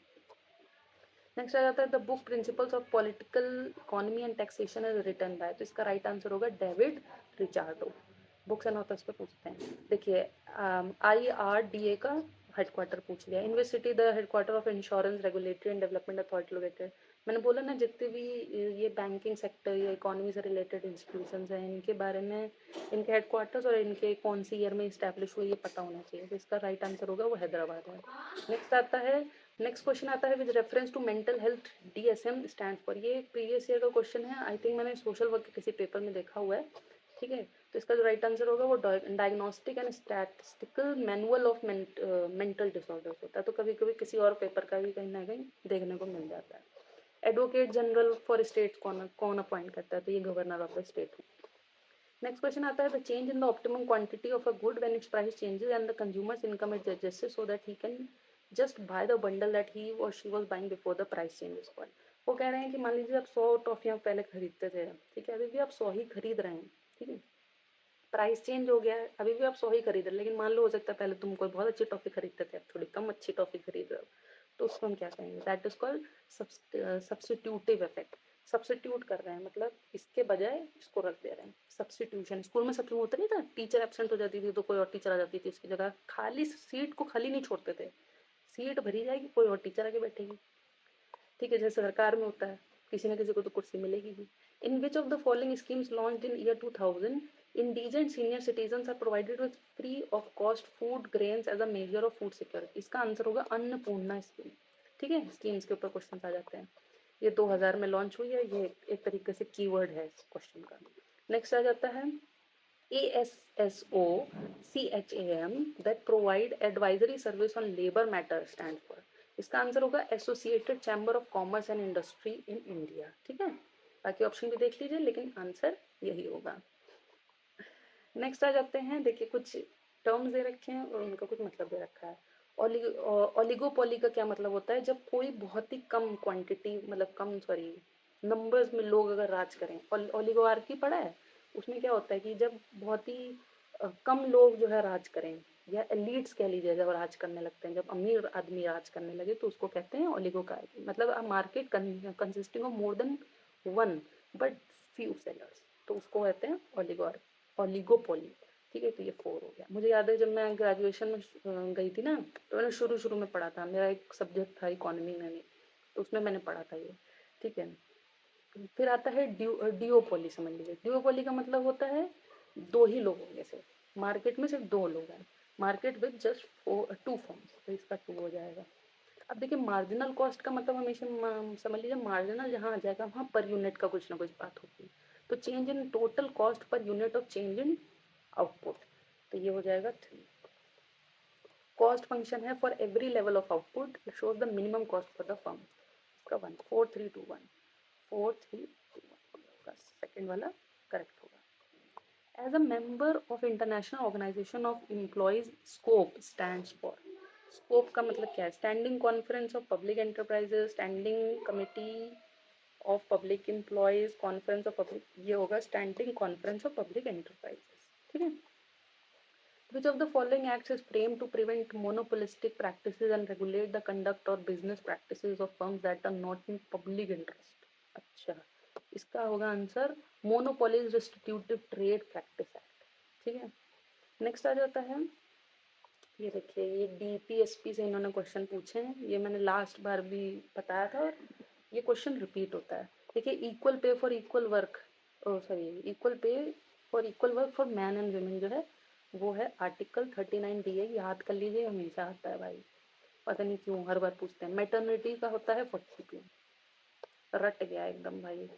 [SPEAKER 1] नेक्स्ट आ जाता है the book principles of political economy and taxation is written by, तो इसका राइट आंसर होगा David Ricardo. Books and authors पे पूछते हैं। देखिए IRDA का हेडक्वार्टर पूछ लिया। In which city the headquarter of insurance regulatory and development authority located? मैंने बोला ना, जितने भी ये बैंकिंग सेक्टर या इकोनॉमी से रिलेटेड इंस्टीट्यूशंस हैं, इनके बारे में, इनके हेडक्वार्टर्स और इनके कौन सी ईयर में इस्टेब्लिश हुए ये पता होना चाहिए। तो इसका राइट आंसर होगा वो हैदराबाद है। नेक्स्ट आता है नेक्स्ट क्वेश्चन आता है with reference to mental health DSM stand for. ये प्रीवियस ईयर का क्वेश्चन है, आई थिंक मैंने सोशल वर्क के किसी पेपर में देखा हुआ है, ठीक है। तो इसका जो राइट आंसर होगा वो diagnostic and statistical manual of mental disorders होता है। तो कभी कभी किसी और पेपर का भी कहीं ना कहीं देखने को मिल जाता है। एडवोकेट जनरल फॉर स्टेट कौन अपॉइंट करता है, तो ये governor of the state. Next question आता है the change in the optimum quantity of a good when it's price changes and the consumers income is adjusted so that he can just buy the bundle that he और she was buying before the price changes fall. वो कह रहे हैं कि मान लीजिए आप 100 टॉफियां पहले खरीदते थे, ठीक है, अभी भी आप 100 ही खरीद रहे हैं, ठीक है, प्राइस चेंज हो गया है, अभी भी आप 100 ही खरीद रहे हैं, लेकिन मान लो हो सकता है पहले तुम कोई बहुत अच्छी टॉफी खरीदते थे, अब थोड़ी कम अच्छी टॉफी खरीद रहे हो, तो उसको हम क्या कहेंगे, that is called substitutive effect. Substitute कर रहे हैं मतलब इसके बजाय इसको रख दे रहे हैं, सब्स्टिट्यूशन। स्कूल में सब होता नहीं था, टीचर एब्सेंट हो जाती थी तो कोई और टीचर आ जाती थी उसकी जगह, खाली सीट को खाली नहीं छोड़ते थे, सीट भरी जाएगी, कोई और टीचर आके बैठेगी, ठीक है, जैसे सरकार में होता है, किसी न किसी को तो कुर्सी मिलेगी ही। In which of the following schemes launched in year 2000 indigent senior citizen are provided with free of cost food grains as a measure of food security. इसका आंसर होगा अन्नपूर्णा स्कीम, ठीक है। स्कीम्स के ऊपर क्वेश्चन आ जाते हैं। ये 2000 में लॉन्च हुई है, ये एक तरीके से कीवर्ड है इस क्वेश्चन का। नेक्स्ट आ जाता है ASSOCHAM that provide advisory service on labor matter stand for। इसका आंसर होगा associated chamber of commerce and industry in India, ठीक है। बाकी ऑप्शन भी देख लीजिए, लेकिन आंसर यही होगा। नेक्स्ट आ जाते हैं, देखिए कुछ टर्म्स दे रखे हैं और उनका कुछ मतलब दे रखा है। ओलिगोपोली का क्या मतलब होता है, जब कोई बहुत ही कम क्वांटिटी, मतलब कम सॉरी नंबर्स में लोग अगर राज करें। ओलिगोआर्की पढ़ा है, उसमें क्या होता है कि जब बहुत ही कम लोग जो है राज करें, या एलिट्स कह लीजिए जब राज करने लगते हैं, जब अमीर आदमी राज करने लगे तो उसको कहते हैं ओलिगोकार्की। मतलब a market consisting of more than one but few sellers, तो उसको कहते हैं ओलिगोपोली, ठीक है। तो ये 4 हो गया। मुझे याद है जब मैं ग्रेजुएशन में गई थी ना, तो मैंने शुरू शुरू में पढ़ा था, मेरा एक सब्जेक्ट था इकोनॉमी में, तो उसमें मैंने पढ़ा था ये, ठीक है। फिर आता है डिओपोली, समझ लीजिए। डिओपोली का मतलब होता है दो ही लोग होंगे, सिर्फ मार्केट में सिर्फ 2 लोग हैं, मार्केट विद जस्ट 2 फर्म्स, तो इसका 2 हो जाएगा। अब देखिए मार्जिनल कॉस्ट का मतलब हमेशा समझ लीजिए मार्जिनल जहाँ आ जाएगा वहाँ पर यूनिट का कुछ ना कुछ बात होगी, तो change in total cost per unit of change in output, तो ये हो जाएगा 3। कॉस्ट फंक्शन है for every level of output, it shows the minimum cost for the firm, इसका 1 4 3 2 1 4 3 2 1 होगा, सेकेंड वाला करेक्ट होगा। As a member of international organisation of employees, SCOPE stands for. SCOPE का मतलब क्या है, standing conference of public enterprises, standing committee of public employees, conference of public, ये होगा standing conference of public enterprises, ठीक है। Which of the following acts is framed to prevent monopolistic practices and regulate the conduct or business practices of firms that are not in public interest? अच्छा, इसका होगा answer monopolies restrictive trade practice act, ठीक है। Next आ जाता है, ये देखिए ये DPSP से इन्होंने क्वेश्चन पूछे हैं, ये मैंने लास्ट बार भी बताया था और ये क्वेश्चन रिपीट होता है। देखिए equal pay for equal work, sorry equal pay for equal work for man and women जो है वो है आर्टिकल 39D है, याद कर लीजिए, हमेशा आता है भाई, पता नहीं क्यों हर बार पूछते हैं। मैटरनिटी का होता है 42, रट गया एकदम भाई।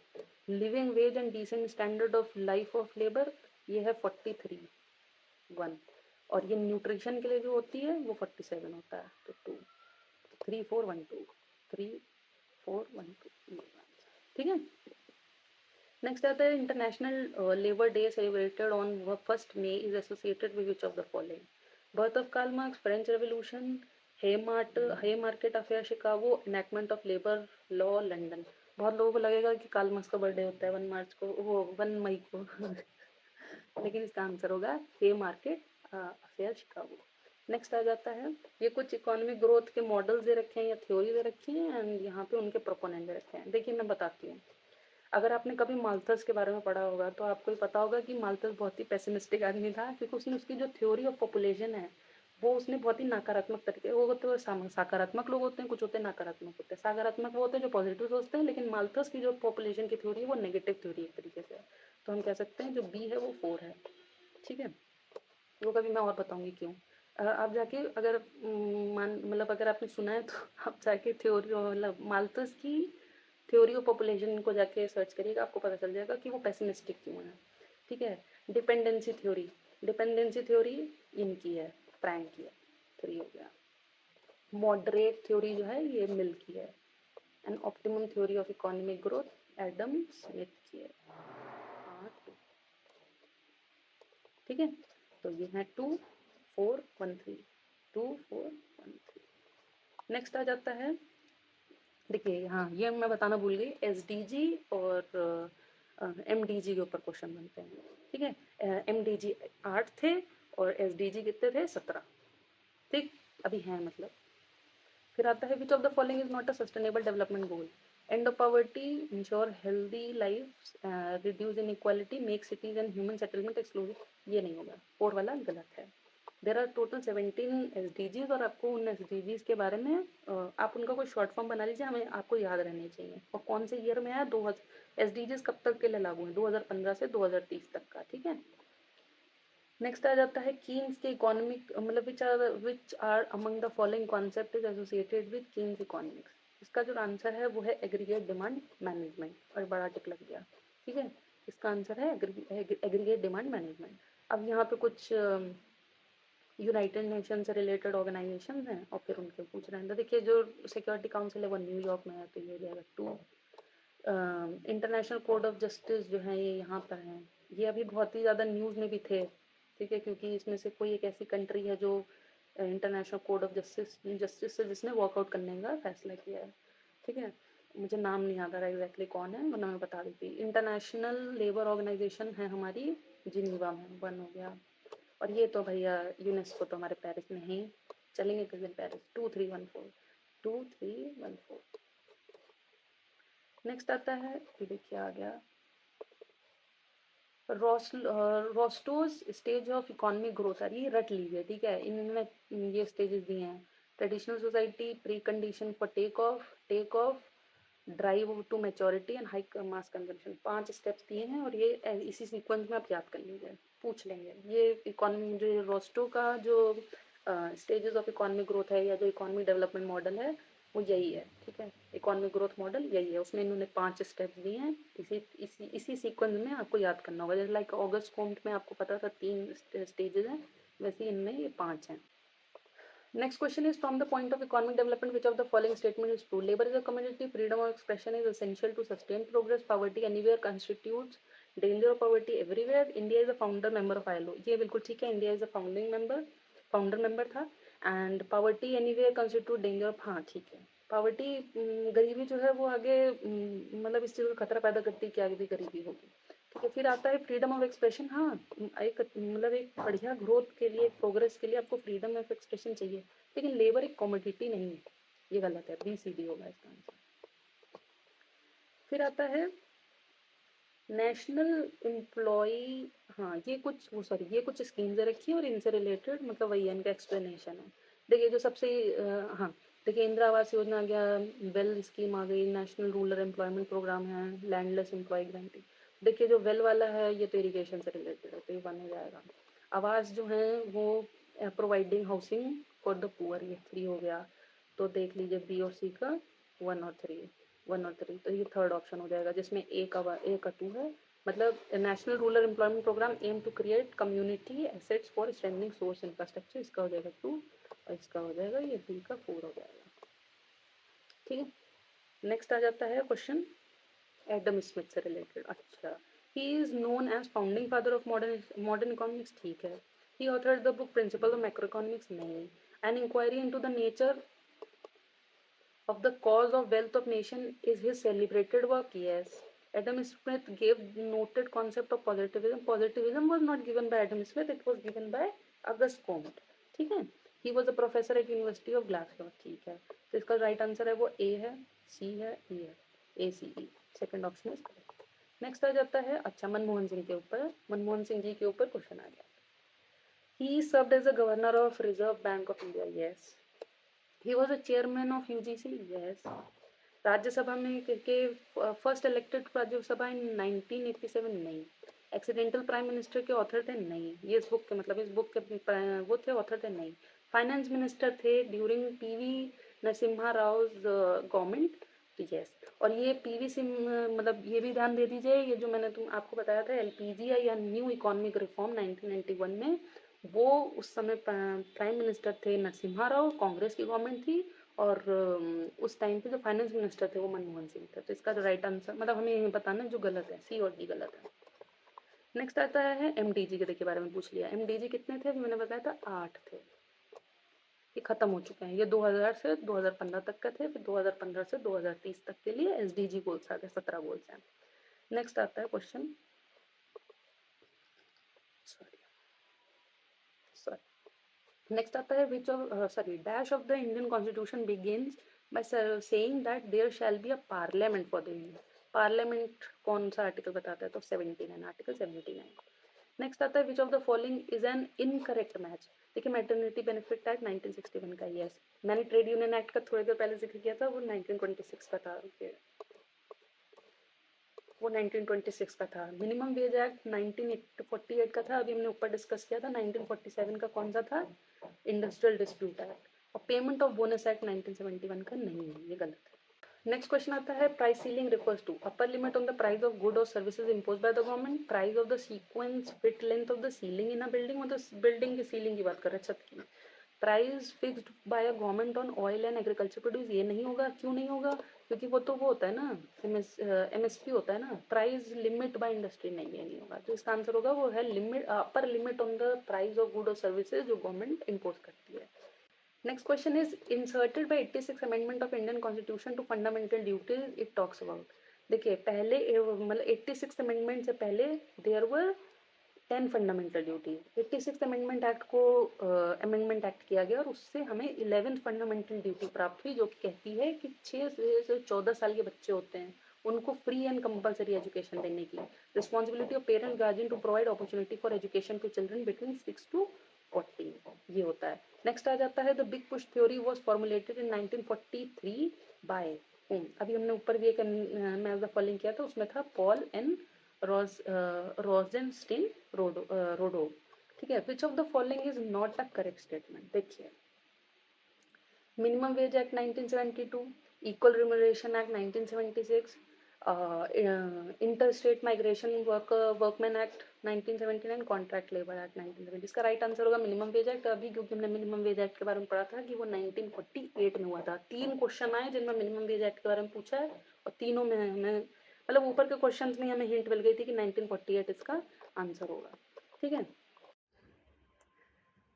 [SPEAKER 1] Living wage and decent standard of life of labour, ये है 43 1, और ये न्यूट्रिशन के लिए जो होती है वो 47 होता है, तो 2 3 4 1 2 3 4 1 2, ठीक है। नेक्स्ट आता है international labour day celebrated on 1 May is associated with which of the following? Birth of Karl Marx, French Revolution, Haymarket affair Chicago, enactment of labour law London. बहुत लोगों को लगेगा कि कार्ल मार्क्स का birthday होता है 1 मार्च को, वो 1 मई को लेकिन इसका आंसर होगा हे मार्केट अफेयर शिकागो। नेक्स्ट आ जाता है, ये कुछ इकोनॉमिक ग्रोथ के मॉडल्स दे रखे हैं या थ्योरी दे रखी है एंड यहाँ पे उनके प्रोपोनेंट दे रखे हैं। देखिए मैं बताती हूँ, अगर आपने कभी माल्थस के बारे में पढ़ा होगा तो आपको ही पता होगा कि माल्थस बहुत ही पेसिमिस्टिक आदमी था, क्योंकि उसने उसकी जो थ्योरी ऑफ पॉपुलेशन है वो उसने बहुत ही नकारात्मक तरीके, वो तो सकारात्मक लोग होते हैं, कुछ होते हैं नकारात्मक होते हैं, सकारात्मक होते हैं जो पॉजिटिव सोचते हैं, लेकिन माल्थस की जो पॉपुलेशन की थ्योरी है वो नेगेटिव थ्योरी एक तरीके से है। तो हम कह सकते हैं जो बी है वो 4 है, ठीक है। वो कभी मैं और बताऊंगी क्यों। आप जाके अगर मतलब अगर आपने सुना है तो आप जाके थ्योरी मतलब माल्थस की थ्योरी ऑफ पॉपुलेशन को जाके सर्च करिएगा, आपको पता चल जाएगा कि वो पेसिमिस्टिक क्यों है। ठीक है। डिपेंडेंसी थ्योरी इनकी है, प्रैंक की है, 3 हो गया। मॉडरेट थ्योरी जो है ये मिल की है। And optimum theory of economic growth Adam Smith की है। ठीक है, तो ये है 2 4 1 3 2 4 1 3। नेक्स्ट आ जाता है, देखिए हाँ ये मैं बताना भूल गई, एसडीजी और एमडीजी के ऊपर क्वेश्चन बनते हैं। ठीक है, एमडीजी 8 थे और एसडीजी कितने थे, 17। ठीक, अभी हैं मतलब। फिर आता है which of the following is not a sustainable development goal, end of poverty, ensure healthy life, reduce inequality, make cities and human settlement exclusive. ये नहीं होगा, 4 वाला गलत है। देर आर टोटल 17 एस और आपको उन एस के बारे में आप उनका कोई शॉर्ट फॉर्म बना लीजिए, हमें आपको याद रहने चाहिए। और कौन से ईयर में है, 2000 एस कब तक के लिए लागू है, 2015 से 2030 तक का। ठीक है। नेक्स्ट आ जाता है कीन्स के इकोनॉमिक मतलब which are among the following concept is associated with Keynes economics. इसका जो आंसर है वो है एग्रीगेट डिमांड मैनेजमेंट, और बड़ा टिक लग गया। ठीक है, इसका आंसर है एग्रीगेट डिमांड मैनेजमेंट। अब यहाँ पे कुछ यूनाइटेड नेशन से रिलेटेड ऑर्गेनाइजेशन हैं और फिर उनके पूछ रहे हैं। तो देखिए जो सिक्योरिटी काउंसिल है वो न्यूयॉर्क में है, तो ये हो जाएगा 2। इंटरनेशनल कोड ऑफ जस्टिस जो है ये यहाँ पर है। ये अभी बहुत ही ज़्यादा न्यूज़ में भी थे। ठीक है, क्योंकि इसमें से कोई एक ऐसी कंट्री है जो इंटरनेशनल कोड ऑफ जस्टिस से जिसने वॉकआउट करने का फैसला किया है। ठीक है, मुझे नाम नहीं याद आ रहा एग्जैक्टली कौन है, वरना मैं बता देती। इंटरनेशनल लेबर ऑर्गेनाइजेशन है हमारी जिनीवा में, 1 हो गया। और ये तो भैया यूनेस्को तो हमारे पेरिस में ही, चलेंगे किस दिन पेरिस। 2 3 1 4 2 3 1 4। नेक्स्ट आता है, ये देखिए आ गया रोस्टोज स्टेज ऑफ इकोनॉमिक ग्रोथ। ये रट लीजिए। ठीक है, इनमें ये स्टेजेस दिए हैं। Traditional society, pre condition for take off, drive to maturity and high mass consumption. 5 steps दिए हैं और ये इसी सीक्वेंस में आप याद कर लीजिए, पूछ लेंगे। ये इकोनॉमी जो रोस्टो का जो स्टेजेस ऑफ इकोनॉमिक ग्रोथ है या जो इकोनॉमिक डेवलपमेंट मॉडल है वो यही है। ठीक है, इकोनॉमिक ग्रोथ मॉडल यही है, उसमें इन्होंने 5 स्टेप्स दिए हैं। इसी सीक्वेंस में आपको याद करना होगा। जैसे लाइक ऑगस्ट कॉम्ट में आपको पता था 3 स्टेजेस हैं, वैसे इनमें ये 5 हैं। Next question is, from the point of economic development, which of the following statement is true? Labor is a commodity, freedom of expression is essential to sustain progress, poverty anywhere constitutes danger of poverty everywhere, India is a founder member of ILO. ये बिल्कुल ठीक है, India is a founder member था, and poverty anywhere constitute danger of, हाँ ठीक है। poverty गरीबी जो है वो आगे मतलब इस चीज़ का खतरा पैदा करती है कि आगे भी गरीबी होगी। ठीक है, फिर आता है फ्रीडम ऑफ एक्सप्रेशन। हाँ, एक मतलब एक बढ़िया ग्रोथ के लिए, प्रोग्रेस के लिए आपको फ्रीडम ऑफ एक्सप्रेशन चाहिए, लेकिन लेबर एक कमोडिटी नहीं है। ये गलत है, बी सी डी होगा इसका आंसर। फिर आता है नेशनल एम्प्लॉय, हाँ ये कुछ स्कीम्स रखी है और इनसे रिलेटेड मतलब वही इनका एक्सप्लेनेशन है। देखिए जो सबसे हाँ देखिए, इंदिरा आवास योजना आ गया, वेल स्कीम आ गई, नेशनल रूरल एम्प्लॉयमेंट प्रोग्राम है, लैंडलेस एम्प्लॉय गारंटी। देखिए जो वेल वाला है ये तो इरीगेशन से रिलेटेड है, तो ये 1 हो जाएगा। आवास जो है वो providing housing for the poor, ये 3 हो गया। तो देख लीजिए बी और सी का 1 और 3 तो ये 3rd ऑप्शन हो जाएगा, जिसमें ए का 2 है। मतलब national rural employment programme aim to create community assets for strengthening source infrastructure, इसका हो जाएगा 2, और इसका हो जाएगा ये बी का 4 हो जाएगा। ठीक है, नेक्स्ट आ जाता है क्वेश्चन एडम स्मिथ से रिलेटेड। अच्छा, he is known as founding father of modern economics, ठीक है। He authored the book principle of macro economics, नहीं। An inquiry into the nature of the cause of wealth of nation is his celebrated work, yes. Adam Smith gave noted concept of positivism. Positivism was not given by Adam Smith, it was given by August Comte. ठीक है, he was a professor at University of Glasgow, ठीक है। तो इसका right answer है वो ए है, सी है, ई है, A C E, second option is correct. Next आ जाता है, अच्छा मनमोहन सिंह के ऊपर, मनमोहन सिंह जी के ऊपर क्वेश्चन आ गया। he served as a governor of Reserve Bank of India, yes. He was a chairman of UGC, yes. Rajya Sabha में के फर्स्ट इलेक्टेड राज्यसभा इन 1987, नहीं। एक्सीडेंटल प्राइम मिनिस्टर के ऑथर थे? नहीं। ये इस बुक के मतलब इस बुक के वो थे ऑथर थे? नहीं। फाइनेंस मिनिस्टर थे during PV Narasimha Rao government? Yes. और ये पीवी सिंह मतलब ये भी ध्यान दे दीजिए, ये जो मैंने आपको बताया था एलपीजी या न्यू इकोनॉमिक रिफॉर्म 1991 में, वो उस समय प्राइम मिनिस्टर थे नरसिम्हा राव, कांग्रेस की गवर्नमेंट थी, और उस टाइम पे जो फाइनेंस मिनिस्टर थे वो मनमोहन सिंह थे। तो इसका जो राइट आंसर मतलब हमें ये बताना है जो गलत है, सी और डी गलत है। नेक्स्ट आता है एमडीजी के देखिए बारे में पूछ लिया। एमडीजी कितने थे? मैंने बताया था 8 थे। ये खत्म हो चुके हैं। ये 2000 से 2015 तक का थे, फिर 2015 से 2030 तक के लिए एसडीजी गोल्स आ गए, 17 गोल्स हैं। नेक्स्ट आता है क्वेश्चन, सॉरी नेक्स्ट आता है which of dash of the Indian constitution begins by saying that there shall be a parliament for the India. Parliament कौन सा आर्टिकल बताता है? तो 79, आर्टिकल 79। नेक्स्ट आता है which of the following is an incorrect match. देखिए maternity benefit act 1961 का, yes. मैंने ट्रेड यूनियन एक्ट का थोड़ी देर पहले जिक्र किया था, वो 1926 का था। वो 1926 का था। मिनिमम वेज एक्ट 1948 का था, अभी हमने ऊपर डिस्कस किया था। 1947 का कौन सा था? Industrial dispute act. और पेमेंट ऑफ बोनस एक्ट 1971 का नहीं है, ये गलत है। नेक्स्ट क्वेश्चन आता है price ceiling refers to upper limit on the price of good और services impose by the government, price of the sequence fit length of the ceiling in a building. मतलब बिल्डिंग की ceiling की बात कर रहे हैं, छत की। Price fixed by a government on oil and agriculture produce, ये नहीं होगा। क्यों नहीं होगा? क्योंकि वो तो वो होता है ना, एमएसपी होता है ना। प्राइस लिमिट बाय इंडस्ट्री, नहीं, ये नहीं होगा। तो इसका आंसर होगा वो है limit, upper limit on the price of good और सर्विसेज जो गवर्नमेंट इम्पोज करती है। Next question is inserted by 86 amendment of Indian Constitution to fundamental duties it talks about। देखिए पहले मतलब 86 amendment से पहले there were 10 fundamental duties। 86 amendment act को amendment act किया गया और उससे हमें 11th fundamental duty प्राप्त हुई, जो कि कहती है कि 6 से 14 साल के बच्चे होते हैं उनको फ्री एंड कंपलसरी एजुकेशन देने की। Responsibility of parent guardian to provide opportunity for education to children between 6 to 14, ये होता है। नेक्स्ट आ जाता है the big push theory was formulated in 1943 by whom। अभी हमने ऊपर भी एक मैच द फॉलोइंग किया था, उसमें था पॉल एन रोजेनस्टीन रोडो। ठीक है। Which of the following is not a correct statement? देखिए minimum wage act 1972, equal remuneration act 1976, inter state migration workman act 1979, contract labour act 1970। इसका राइट आंसर होगा minimum wage act. अभी क्योंकि हमने minimum wage act के बारे में पढ़ा था कि वो 1948 में हुआ था। 3 क्वेश्चन आए जिनमें मिनिमम वेज एक्ट के बारे में पूछा है, और तीनों में हमें मतलब ऊपर के क्वेश्चन में हमें हिंट मिल गई थी कि 1948 इसका आंसर होगा। ठीक है।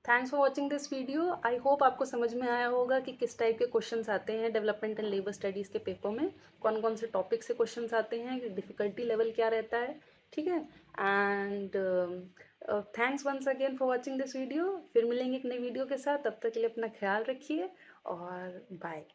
[SPEAKER 1] Thanks for watching this video. I hope आपको समझ में आया होगा कि किस टाइप के क्वेश्चंस आते हैं डेवलपमेंट एंड लेबर स्टडीज़ के पेपर में, कौन कौन से टॉपिक से क्वेश्चंस आते हैं, डिफ़िकल्टी लेवल क्या रहता है। ठीक है। And thanks once again for watching this video. फिर मिलेंगे एक नई वीडियो के साथ, तब तक के लिए अपना ख्याल रखिए और बाय।